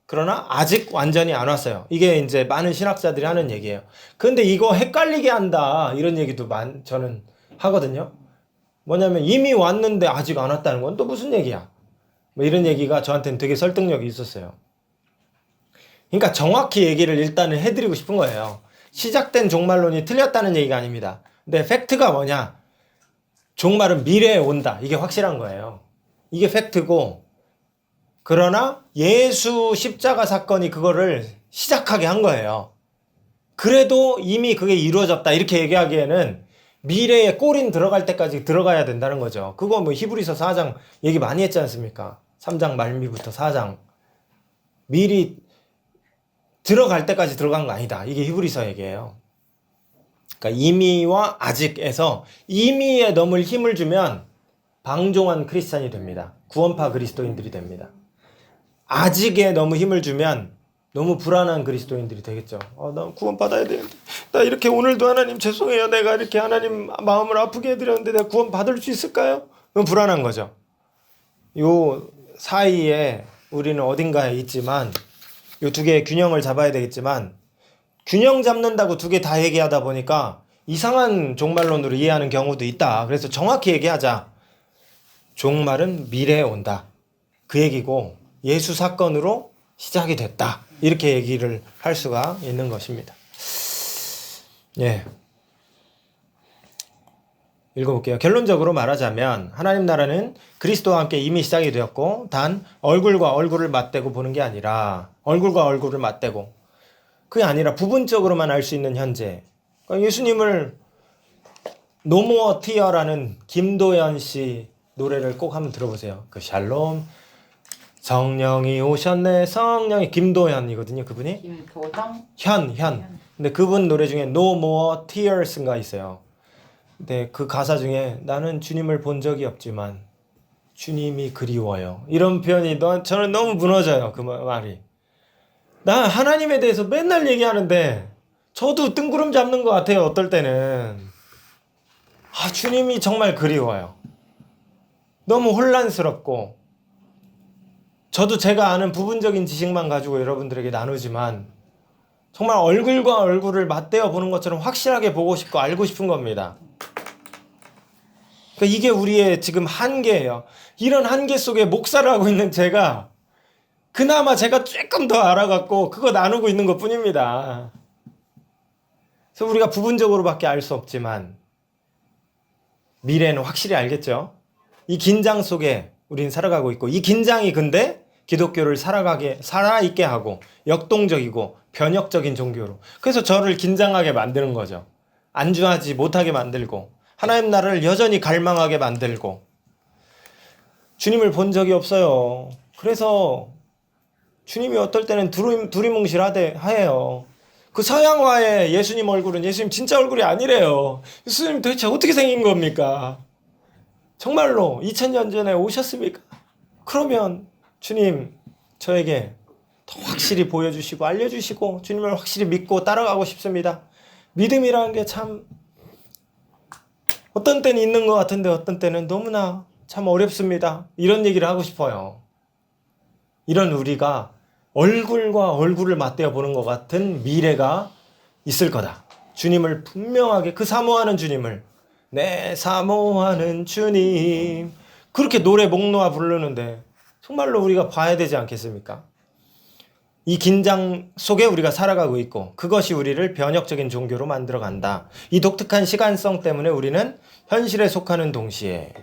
Speaker 1: 그러나 아직 완전히 안 왔어요. 이게 이제 많은 신학자들이 하는 얘기예요. 근데 이거 헷갈리게 한다. 이런 얘기도 저는 하거든요. 뭐냐면 이미 왔는데 아직 안 왔다는 건 또 무슨 얘기야? 뭐 이런 얘기가 저한테는 되게 설득력이 있었어요. 그러니까 정확히 얘기를 일단은 해드리고 싶은 거예요. 시작된 종말론이 틀렸다는 얘기가 아닙니다. 근데 팩트가 뭐냐? 종말은 미래에 온다. 이게 확실한 거예요. 이게 팩트고, 그러나 예수 십자가 사건이 그거를 시작하게 한 거예요. 그래도 이미 그게 이루어졌다. 이렇게 얘기하기에는 미래에 꼬린 들어갈 때까지 들어가야 된다는 거죠. 그거 뭐 히브리서 4장 얘기 많이 했지 않습니까? 3장 말미부터 4장. 미리 들어갈 때까지 들어간 거 아니다. 이게 히브리서 얘기예요. 그러니까 이미와 아직에서 이미에 너무 힘을 주면 방종한 크리스찬이 됩니다. 구원파 그리스도인들이 됩니다. 아직에 너무 힘을 주면 너무 불안한 그리스도인들이 되겠죠. 나 구원 받아야 되는데, 나 이렇게 오늘도 하나님 죄송해요. 내가 이렇게 하나님 마음을 아프게 해드렸는데 내가 구원 받을 수 있을까요? 너무 불안한 거죠. 요 사이에 우리는 어딘가에 있지만 요 두 개의 균형을 잡아야 되겠지만, 균형 잡는다고 두 개 다 얘기하다 보니까 이상한 종말론으로 이해하는 경우도 있다. 그래서 정확히 얘기하자. 종말은 미래에 온다. 그 얘기고 예수 사건으로 시작이 됐다. 이렇게 얘기를 할 수가 있는 것입니다. 예. 읽어볼게요. 결론적으로 말하자면 하나님 나라는 그리스도와 함께 이미 시작이 되었고, 단 얼굴과 얼굴을 맞대고 보는 게 아니라, 얼굴과 얼굴을 맞대고, 그게 아니라 부분적으로만 알 수 있는 현재. 그러니까 예수님을 No More Tear라는 김도연 씨 노래를 꼭 한번 들어보세요. 그 샬롬 성령이 오셨네. 성령이 김도현이거든요. 그분이
Speaker 4: 김도정.
Speaker 1: 현. 근데 그분 노래 중에 No More Tears가 있어요. 근데 그 가사 중에 나는 주님을 본 적이 없지만 주님이 그리워요. 이런 표현이 저는 너무 무너져요. 그 말이. 나 하나님에 대해서 맨날 얘기하는데 저도 뜬구름 잡는 것 같아요. 어떨 때는. 주님이 정말 그리워요. 너무 혼란스럽고, 저도 제가 아는 부분적인 지식만 가지고 여러분들에게 나누지만 정말 얼굴과 얼굴을 맞대어 보는 것처럼 확실하게 보고 싶고 알고 싶은 겁니다. 그러니까 이게 우리의 지금 한계예요. 이런 한계 속에 목사를 하고 있는 제가 그나마 제가 조금 더 알아갖고 그거 나누고 있는 것 뿐입니다. 그래서 우리가 부분적으로밖에 알 수 없지만 미래는 확실히 알겠죠. 이 긴장 속에 우리는 살아가고 있고, 이 긴장이 근데 기독교를 살아있게 하고 역동적이고 변혁적인 종교로, 그래서 저를 긴장하게 만드는 거죠. 안주하지 못하게 만들고 하나님 나라를 여전히 갈망하게 만들고. 주님을 본 적이 없어요. 그래서 주님이 어떨 때는 두리뭉실하대요. 그 서양화의 예수님 얼굴은 예수님 진짜 얼굴이 아니래요. 예수님 도대체 어떻게 생긴 겁니까? 정말로 2000년 전에 오셨습니까? 그러면 주님 저에게 더 확실히 보여주시고 알려주시고 주님을 확실히 믿고 따라가고 싶습니다. 믿음이라는 게 참 어떤 때는 있는 것 같은데 어떤 때는 너무나 참 어렵습니다. 이런 얘기를 하고 싶어요. 이런 우리가 얼굴과 얼굴을 맞대어 보는 것 같은 미래가 있을 거다. 주님을 분명하게, 그 사모하는 주님을, 내 사모하는 주님, 그렇게 노래 목 놓아 부르는데 정말로 우리가 봐야 되지 않겠습니까? 이 긴장 속에 우리가 살아가고 있고, 그것이 우리를 변혁적인 종교로 만들어간다. 이 독특한 시간성 때문에 우리는 현실에 속하는 동시에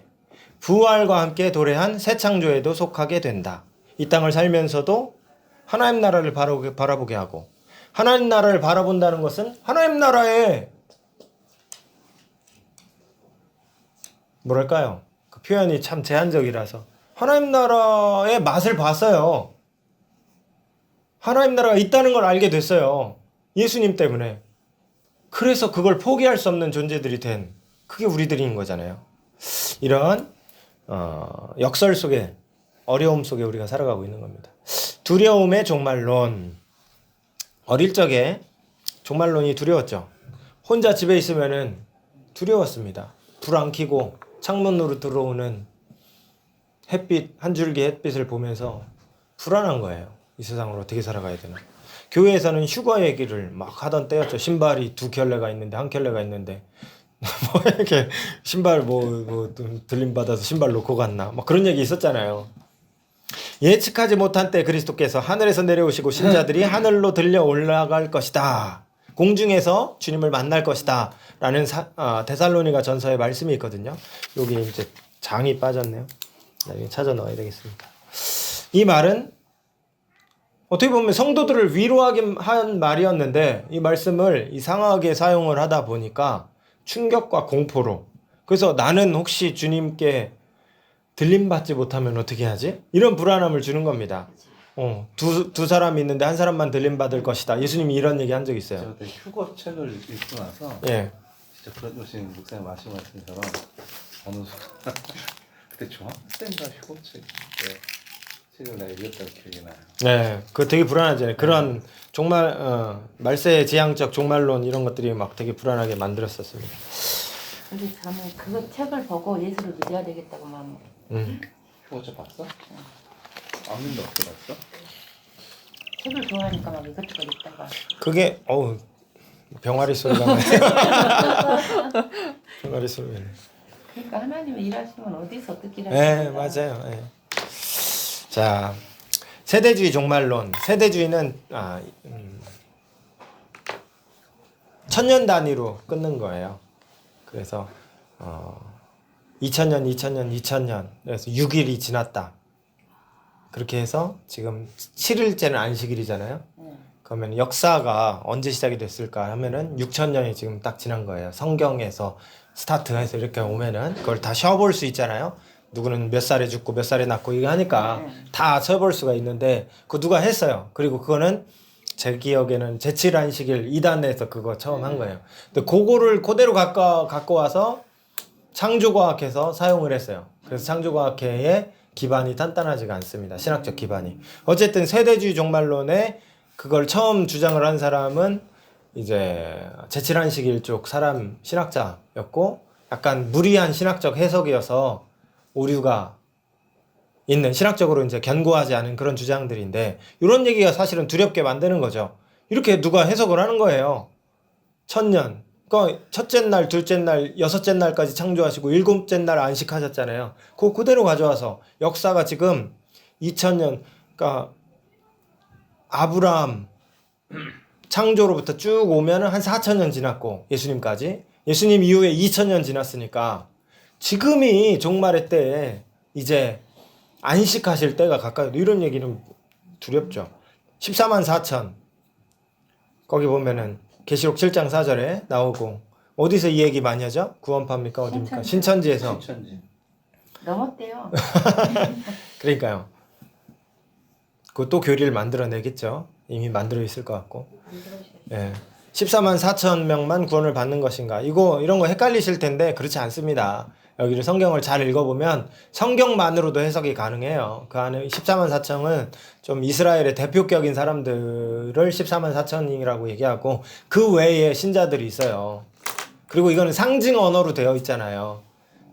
Speaker 1: 부활과 함께 도래한 새 창조에도 속하게 된다. 이 땅을 살면서도 하나님 나라를 바라보게 하고, 하나님 나라를 바라본다는 것은 하나님 나라의 뭐랄까요? 그 표현이 참 제한적이라서 하나님 나라의 맛을 봤어요. 하나님 나라가 있다는 걸 알게 됐어요. 예수님 때문에. 그래서 그걸 포기할 수 없는 존재들이 된, 그게 우리들인 거잖아요. 이런 역설 속에, 어려움 속에 우리가 살아가고 있는 겁니다. 두려움의 종말론. 어릴 적에 종말론이 두려웠죠. 혼자 집에 있으면은 두려웠습니다. 불 안 켜고 창문으로 들어오는 햇빛, 한 줄기 햇빛을 보면서 불안한 거예요. 이 세상을 어떻게 살아가야 되나. 교회에서는 휴거 얘기를 막 하던 때였죠. 신발이 2켤레가 있는데 1켤레가 있는데 뭐 이렇게 신발 뭐 들림 받아서 신발 놓고 갔나 막 그런 얘기 있었잖아요. 예측하지 못한 때 그리스도께서 하늘에서 내려오시고 신자들이 하늘로 들려 올라갈 것이다. 공중에서 주님을 만날 것이다. 라는 데살로니가 전서의 말씀이 있거든요. 여기 이제 장이 빠졌네요. 나중에 찾아 넣어야 되겠습니다. 이 말은 어떻게 보면 성도들을 위로하게 한 말이었는데 이 말씀을 이상하게 사용을 하다 보니까 충격과 공포로, 그래서 나는 혹시 주님께 들림받지 못하면 어떻게 하지? 이런 불안함을 주는 겁니다. 두 사람이 있는데 한 사람만 들림받을 것이다. 예수님이 이런 얘기 한 적 있어요.
Speaker 3: 제가 그때 휴거 책을 읽고 나서
Speaker 1: 예.
Speaker 3: 진짜 그런 것인 목사님 말씀하신 것처럼 어느 순간 그때 중학생인가 휴거 책을 내가 읽었던 기억이 나요.
Speaker 1: 네, 그거 되게 불안하잖아요. 그런 종말 말세의 지향적 종말론 이런 것들이 막 되게 불안하게 만들었었습니다.
Speaker 4: 근데 저는 그 책을 보고 예수를 믿어야 되겠다고 마음.
Speaker 3: 휴거 책 봤어? 아무도 어떻게 봤어?
Speaker 4: 책을 좋아하니까 막 이것저것 읽다가.
Speaker 1: 그게 병아리 소리가 나요. 병아리 소리가 나요.
Speaker 4: 그러니까 하나님이 일하시면 어디서 어떻게 일하시는
Speaker 1: 네, 맞아요. 네. 자, 세대주의 종말론. 세대주의는 천년 단위로 끊는 거예요. 그래서 2000년 그래서 6일이 지났다. 그렇게 해서 지금 7일째는 안식일이잖아요. 그러면 역사가 언제 시작이 됐을까 하면은 6000년이 지금 딱 지난 거예요. 성경에서 스타트해서 이렇게 오면은 그걸 다 쉬어볼 수 있잖아요. 누구는 몇 살에 죽고 몇 살에 낳고 이거 하니까 다 쉬어볼 수가 있는데 그거 누가 했어요. 그리고 그거는 제 기억에는 제7안식일 2단에서 그거 처음 한 거예요. 근데 그거를 그대로 갖고 와서 창조과학에서 사용을 했어요. 그래서 창조과학회의 기반이 단단하지가 않습니다. 신학적 기반이. 어쨌든 세대주의 종말론에 그걸 처음 주장을 한 사람은 이제 제7안식일 쪽 사람 신학자였고 약간 무리한 신학적 해석이어서 오류가 있는, 신학적으로 이제 견고하지 않은 그런 주장들인데 이런 얘기가 사실은 두렵게 만드는 거죠. 이렇게 누가 해석을 하는 거예요. 1000년. 그러니까 첫째 날, 둘째 날, 여섯째 날까지 창조하시고 일곱째 날 안식하셨잖아요. 그거 그대로 가져와서 역사가 지금 2000년, 그러니까 아브라함 창조로부터 쭉 오면은 한 4000년 지났고 예수님까지, 예수님 이후에 2000년 지났으니까 지금이 종말의 때에 이제 안식하실 때가 가까이, 이런 얘기는 두렵죠. 14만 4천 거기 보면은 계시록 7장 4절에 나오고, 어디서 이 얘기 많이 하죠? 구원파입니까? 어디입니까? 신천지에서.
Speaker 3: 신천지.
Speaker 4: 넘었대요.
Speaker 1: 그러니까요. 그것도 교리를 만들어내겠죠. 이미 만들어 있을 것 같고. 예. 14만 4천 명만 구원을 받는 것인가? 이런 거 헷갈리실 텐데 그렇지 않습니다. 여기를 성경을 잘 읽어보면 성경만으로도 해석이 가능해요. 그 안에 14만 4천은 좀 이스라엘의 대표격인 사람들을 14만 4천이라고 얘기하고 그 외에 신자들이 있어요. 그리고 이거는 상징 언어로 되어 있잖아요.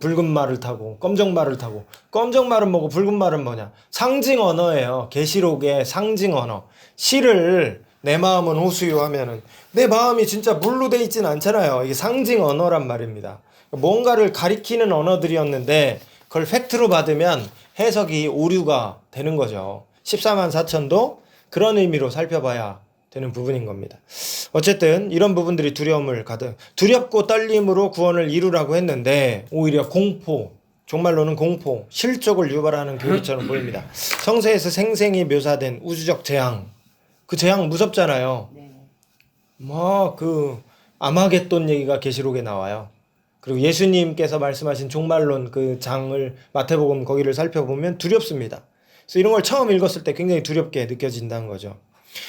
Speaker 1: 붉은 말을 타고 검정 말을 타고, 검정 말은 뭐고 붉은 말은 뭐냐? 상징 언어예요. 계시록의 상징 언어. 시를 내 마음은 호수요 하면은 내 마음이 진짜 물로 돼 있진 않잖아요. 이게 상징 언어란 말입니다. 뭔가를 가리키는 언어들이었는데 그걸 팩트로 받으면 해석이 오류가 되는 거죠. 14만 4천도 그런 의미로 살펴봐야 되는 부분인 겁니다. 어쨌든 이런 부분들이 두렵고 떨림으로 구원을 이루라고 했는데 오히려 공포, 종말로는 공포, 실족을 유발하는 교리처럼 보입니다. 성서에서 생생히 묘사된 우주적 재앙, 그 재앙 무섭잖아요. 그 아마겟돈 얘기가 계시록에 나와요. 그리고 예수님께서 말씀하신 종말론 그 장을 마태복음 거기를 살펴보면 두렵습니다. 그래서 이런 걸 처음 읽었을 때 굉장히 두렵게 느껴진다는 거죠.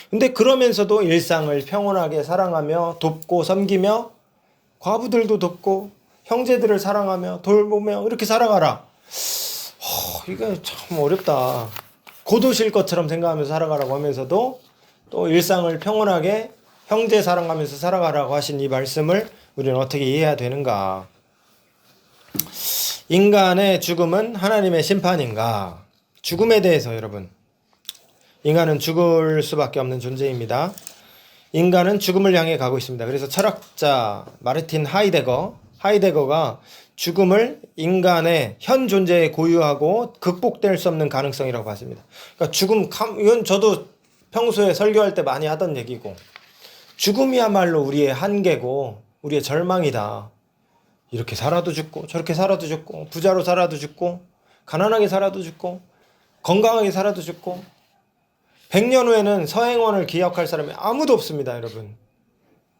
Speaker 1: 근데 그러면서도 일상을 평온하게 사랑하며 돕고 섬기며 과부들도 돕고 형제들을 사랑하며 돌보며 이렇게 살아가라. 이게 참 어렵다. 고도실 것처럼 생각하면서 살아가라고 하면서도 또 일상을 평온하게 형제 사랑하면서 살아가라고 하신 이 말씀을 우리는 어떻게 이해해야 되는가? 인간의 죽음은 하나님의 심판인가? 죽음에 대해서 여러분, 인간은 죽을 수밖에 없는 존재입니다. 인간은 죽음을 향해 가고 있습니다. 그래서 철학자 마르틴 하이데거가 죽음을 인간의 현 존재에 고유하고 극복될 수 없는 가능성이라고 봤습니다. 그러니까 이건 저도 평소에 설교할 때 많이 하던 얘기고, 죽음이야말로 우리의 한계고 우리의 절망이다. 이렇게 살아도 죽고 저렇게 살아도 죽고, 부자로 살아도 죽고, 가난하게 살아도 죽고, 건강하게 살아도 죽고, 100년 후에는 서행원을 기억할 사람이 아무도 없습니다, 여러분.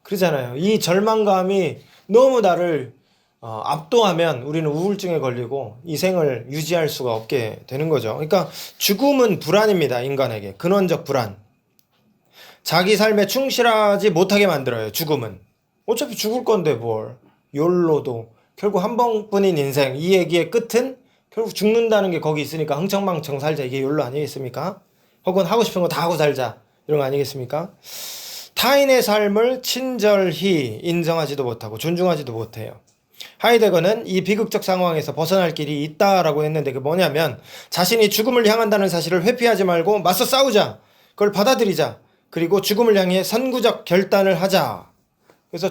Speaker 1: 그러잖아요. 이 절망감이 너무 나를 압도하면 우리는 우울증에 걸리고 이 생을 유지할 수가 없게 되는 거죠. 그러니까 죽음은 불안입니다, 인간에게. 근원적 불안. 자기 삶에 충실하지 못하게 만들어요, 죽음은. 어차피 죽을 건데 뭘. 욜로도 결국 한 번뿐인 인생, 이 얘기의 끝은 결국 죽는다는 게 거기 있으니까 흥청망청 살자, 이게 욜로 아니겠습니까? 혹은 하고 싶은 거 다 하고 살자, 이런 거 아니겠습니까? 타인의 삶을 친절히 인정하지도 못하고 존중하지도 못해요. 하이데거는 이 비극적 상황에서 벗어날 길이 있다라고 했는데, 그게 뭐냐면 자신이 죽음을 향한다는 사실을 회피하지 말고 맞서 싸우자, 그걸 받아들이자, 그리고 죽음을 향해 선구적 결단을 하자. 그래서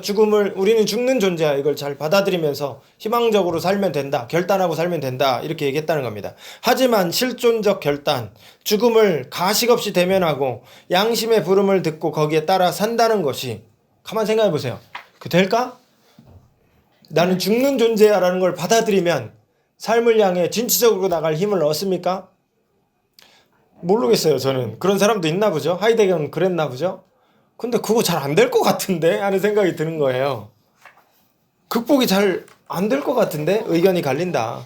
Speaker 1: 우리는 죽는 존재야, 이걸 잘 받아들이면서 희망적으로 살면 된다, 결단하고 살면 된다, 이렇게 얘기했다는 겁니다. 하지만 실존적 결단, 죽음을 가식 없이 대면하고 양심의 부름을 듣고 거기에 따라 산다는 것이, 가만 생각해 보세요. 그 될까? 나는 죽는 존재야 라는 걸 받아들이면 삶을 향해 진취적으로 나갈 힘을 얻습니까? 모르겠어요. 저는 그런 사람도 있나 보죠. 하이데거는 그랬나 보죠. 근데 그거 잘 안 될 것 같은데 하는 생각이 드는 거예요. 극복이 잘 안 될 것 같은데 의견이 갈린다.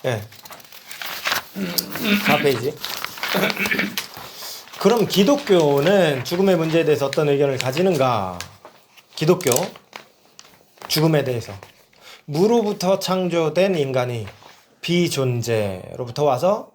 Speaker 1: 예. 4페이지. 그럼 기독교는 죽음의 문제에 대해서 어떤 의견을 가지는가? 기독교 죽음에 대해서, 무로부터 창조된 인간이 비존재로부터 와서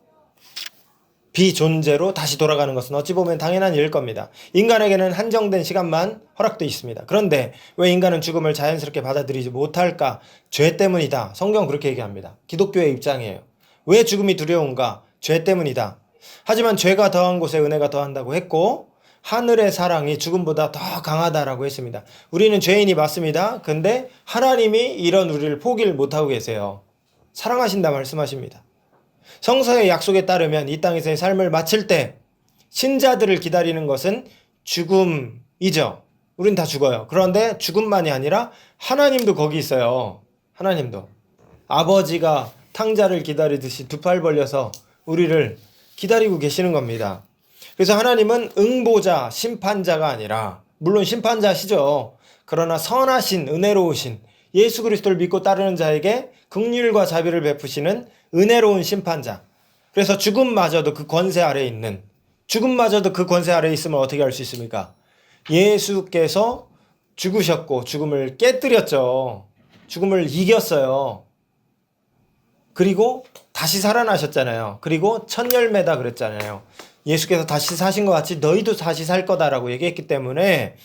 Speaker 1: 비존재로 다시 돌아가는 것은 어찌 보면 당연한 일일 겁니다. 인간에게는 한정된 시간만 허락되어 있습니다. 그런데 왜 인간은 죽음을 자연스럽게 받아들이지 못할까? 죄 때문이다. 성경은 그렇게 얘기합니다. 기독교의 입장이에요. 왜 죽음이 두려운가? 죄 때문이다. 하지만 죄가 더한 곳에 은혜가 더한다고 했고, 하늘의 사랑이 죽음보다 더 강하다라고 했습니다. 우리는 죄인이 맞습니다. 근데 하나님이 이런 우리를 포기를 못하고 계세요. 사랑하신다 말씀하십니다. 성서의 약속에 따르면 이 땅에서의 삶을 마칠 때 신자들을 기다리는 것은 죽음이죠. 우린 다 죽어요. 그런데 죽음만이 아니라 하나님도 거기 있어요. 하나님도. 아버지가 탕자를 기다리듯이 두 팔 벌려서 우리를 기다리고 계시는 겁니다. 그래서 하나님은 응보자, 심판자가 아니라, 물론 심판자시죠. 그러나 선하신, 은혜로우신 예수 그리스도를 믿고 따르는 자에게 긍휼과 자비를 베푸시는 은혜로운 심판자. 그래서 죽음마저도 그 권세 아래에 있는, 죽음마저도 그 권세 아래에 있으면 어떻게 할 수 있습니까? 예수께서 죽으셨고 죽음을 깨뜨렸죠. 죽음을 이겼어요. 그리고 다시 살아나셨잖아요. 그리고 첫 열매다 그랬잖아요. 예수께서 다시 사신 것 같이 너희도 다시 살 거다라고 얘기했기 때문에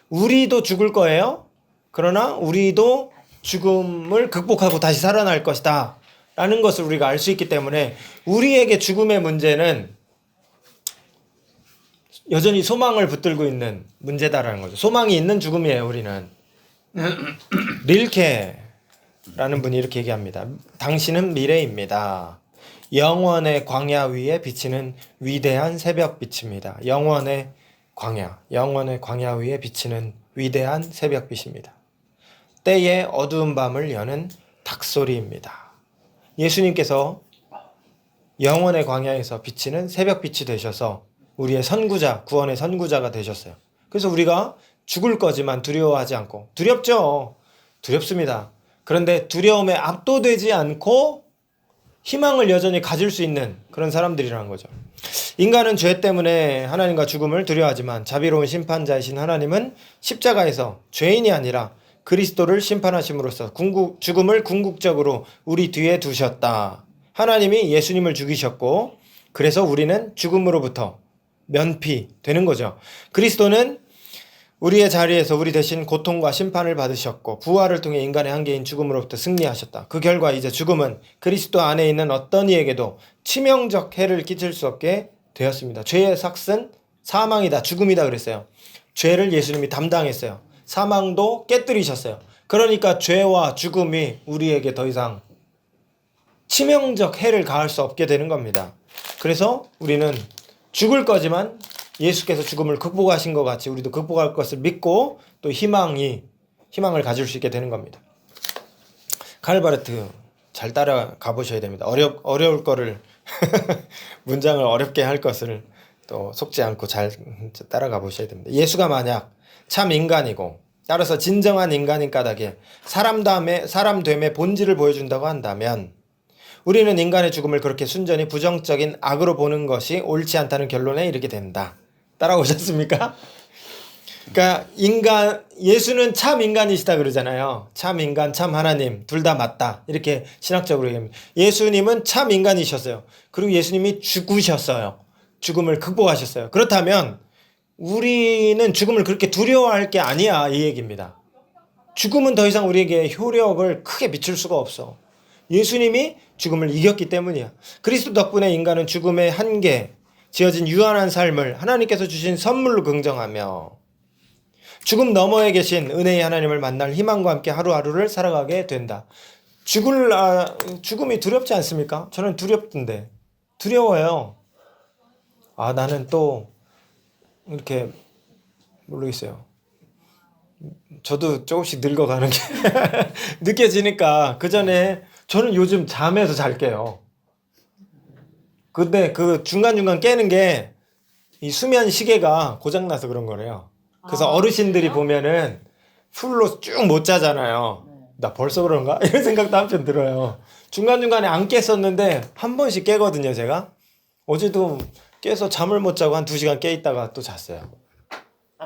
Speaker 1: 우리도 죽을 거예요. 그러나 우리도 죽음을 극복하고 다시 살아날 것이다 라는 것을 우리가 알 수 있기 때문에 우리에게 죽음의 문제는 여전히 소망을 붙들고 있는 문제다라는 거죠. 소망이 있는 죽음이에요, 우리는. 릴케라는 분이 이렇게 얘기합니다. 당신은 미래입니다. 영원의 광야 위에 비치는 위대한 새벽빛입니다. 영원의 광야 위에 비치는 위대한 새벽빛입니다. 때의 어두운 밤을 여는 닭소리입니다. 예수님께서 영원의 광야에서 비치는 새벽빛이 되셔서 우리의 선구자, 구원의 선구자가 되셨어요. 그래서 우리가 죽을 거지만 두려워하지 않고, 두렵죠. 두렵습니다. 그런데 두려움에 압도되지 않고 희망을 여전히 가질 수 있는 그런 사람들이라는 거죠. 인간은 죄 때문에 하나님과 죽음을 두려워하지만 자비로운 심판자이신 하나님은 십자가에서 죄인이 아니라 그리스도를 심판하심으로써 죽음을 궁극적으로 우리 뒤에 두셨다. 하나님이 예수님을 죽이셨고, 그래서 우리는 죽음으로부터 면피되는 거죠. 그리스도는 우리의 자리에서 우리 대신 고통과 심판을 받으셨고 부활을 통해 인간의 한계인 죽음으로부터 승리하셨다. 그 결과 이제 죽음은 그리스도 안에 있는 어떤 이에게도 치명적 해를 끼칠 수 없게 되었습니다. 죄의 삭은 사망이다, 죽음이다 그랬어요. 죄를 예수님이 담당했어요. 사망도 깨뜨리셨어요. 그러니까 죄와 죽음이 우리에게 더 이상 치명적 해를 가할 수 없게 되는 겁니다. 그래서 우리는 죽을 거지만 예수께서 죽음을 극복하신 것 같이 우리도 극복할 것을 믿고 또 희망을 가질 수 있게 되는 겁니다. 칼바르트 잘 따라가 보셔야 됩니다. 어려울 거를 문장을 어렵게 할 것을 또 속지 않고 잘 따라가 보셔야 됩니다. 예수가 만약 참 인간이고 따라서 진정한 인간인 까닭에 사람됨의 본질을 보여준다고 한다면 우리는 인간의 죽음을 그렇게 순전히 부정적인 악으로 보는 것이 옳지 않다는 결론에 이르게 된다. 따라오셨습니까? 그러니까 예수는 참 인간이시다 그러잖아요. 참 인간, 참 하나님 둘 다 맞다. 이렇게 신학적으로 얘기합니다. 예수님은 참 인간이셨어요. 그리고 예수님이 죽으셨어요. 죽음을 극복하셨어요. 그렇다면 우리는 죽음을 그렇게 두려워할 게 아니야 이 얘기입니다. 죽음은 더 이상 우리에게 효력을 크게 미칠 수가 없어. 예수님이 죽음을 이겼기 때문이야. 그리스도 덕분에 인간은 죽음의 한계, 지어진 유한한 삶을 하나님께서 주신 선물로 긍정하며 죽음 너머에 계신 은혜의 하나님을 만날 희망과 함께 하루하루를 살아가게 된다. 죽음이 두렵지 않습니까? 저는 두렵던데. 두려워요. 나는 또 이렇게 모르겠어요. 저도 조금씩 늙어가는 게 느껴지니까 그 전에 저는 요즘 잠에서 잘 깨요. 근데 그 중간중간 깨는 게 이 수면 시계가 고장나서 그런 거래요. 그래서 어르신들이 보면은 풀로 쭉 못 자잖아요. 나 벌써 그런가? 이런 생각도 한편 들어요. 중간중간에 안 깼었는데 한 번씩 깨거든요, 제가. 어제도 깨서 잠을 못 자고 한 2시간 깨 있다가 또 잤어요.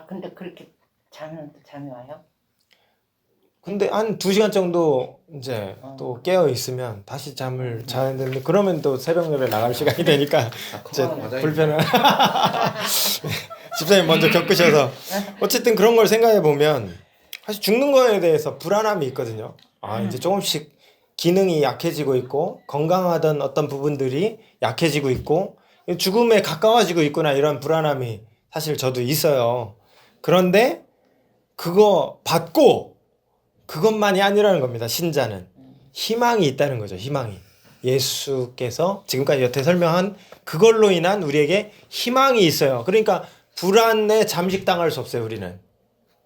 Speaker 4: 근데 그렇게 자면 또 잠이 와요?
Speaker 1: 근데 한 2시간 정도 이제 또 깨어 있으면 다시 잠을 자야 되는데 그러면 또 새벽녘에 나갈 시간이 되니까 이제 불편한 집사님 먼저 겪으셔서 어쨌든 그런 걸 생각해 보면 사실 죽는 거에 대해서 불안함이 있거든요. 이제 조금씩 기능이 약해지고 있고 건강하던 어떤 부분들이 약해지고 있고 죽음에 가까워지고 있구나 이런 불안함이 사실 저도 있어요. 그런데 그거 받고 그것만이 아니라는 겁니다. 신자는 희망이 있다는 거죠. 희망이. 예수께서 지금까지 여태 설명한 그걸로 인한 우리에게 희망이 있어요. 그러니까 불안에 잠식당할 수 없어요. 우리는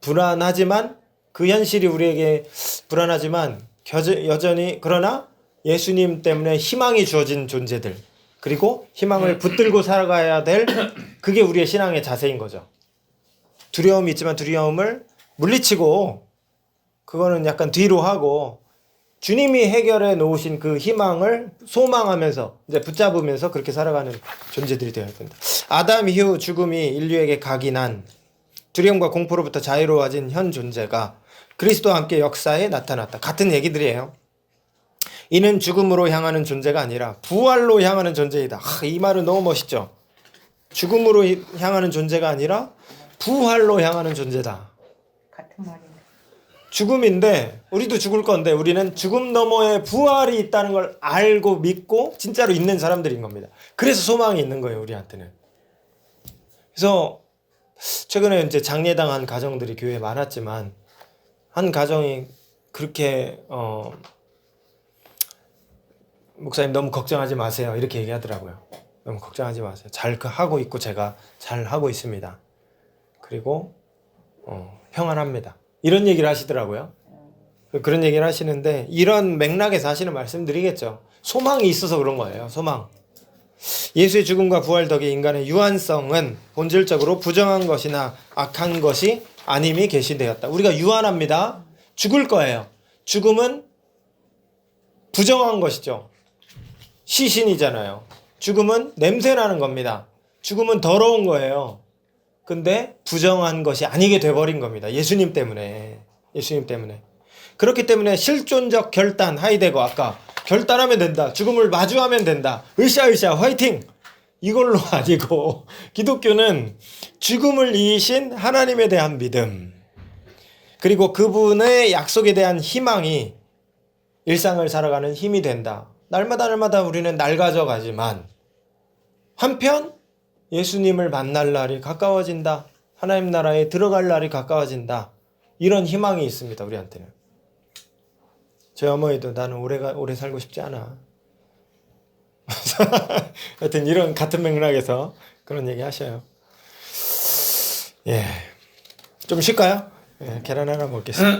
Speaker 1: 불안하지만 그 현실이 우리에게 불안하지만 여전히 그러나 예수님 때문에 희망이 주어진 존재들 그리고 희망을 붙들고 살아가야 될 그게 우리의 신앙의 자세인 거죠. 두려움이 있지만 두려움을 물리치고 그거는 약간 뒤로 하고 주님이 해결해 놓으신 그 희망을 소망하면서 이제 붙잡으면서 그렇게 살아가는 존재들이 되어야 된다. 아담 이후 죽음이 인류에게 각인한 두려움과 공포로부터 자유로워진 현 존재가 그리스도와 함께 역사에 나타났다. 같은 얘기들이에요. 이는 죽음으로 향하는 존재가 아니라 부활로 향하는 존재이다. 이 말은 너무 멋있죠. 죽음으로 향하는 존재가 아니라 부활로 향하는 존재다.
Speaker 4: 같은 말이네.
Speaker 1: 죽음인데 우리도 죽을 건데 우리는 죽음 너머에 부활이 있다는 걸 알고 믿고 진짜로 있는 사람들인 겁니다. 그래서 소망이 있는 거예요, 우리한테는. 그래서 최근에 이제 장례당한 가정들이 교회에 많았지만 한 가정이 그렇게 목사님 너무 걱정하지 마세요 이렇게 얘기하더라고요. 너무 걱정하지 마세요. 잘 하고 있고 제가 잘 하고 있습니다. 그리고 평안합니다. 이런 얘기를 하시더라고요. 그런 얘기를 하시는데 이런 맥락에서 하시는 말씀드리겠죠. 소망이 있어서 그런 거예요. 소망. 예수의 죽음과 부활 덕에 인간의 유한성은 본질적으로 부정한 것이나 악한 것이 아님이 계시되었다. 우리가 유한합니다. 죽을 거예요. 죽음은 부정한 것이죠. 시신이잖아요. 죽음은 냄새나는 겁니다. 죽음은 더러운 거예요. 근데 부정한 것이 아니게 돼버린 겁니다. 예수님 때문에. 예수님 때문에. 그렇기 때문에 실존적 결단, 하이데거 아까 결단하면 된다. 죽음을 마주하면 된다. 으쌰으쌰 화이팅! 이걸로 아니고 기독교는 죽음을 이기신 하나님에 대한 믿음, 그리고 그분의 약속에 대한 희망이 일상을 살아가는 힘이 된다. 날마다 우리는 낡아져 가지만 한편 예수님을 만날 날이 가까워진다. 하나님 나라에 들어갈 날이 가까워진다. 이런 희망이 있습니다. 우리한테는. 저희 어머니도 나는 오래 살고 싶지 않아. 하여튼 이런 같은 맥락에서 그런 얘기 하셔요. 예. 좀 쉴까요? 예, 계란 하나 먹겠습니다.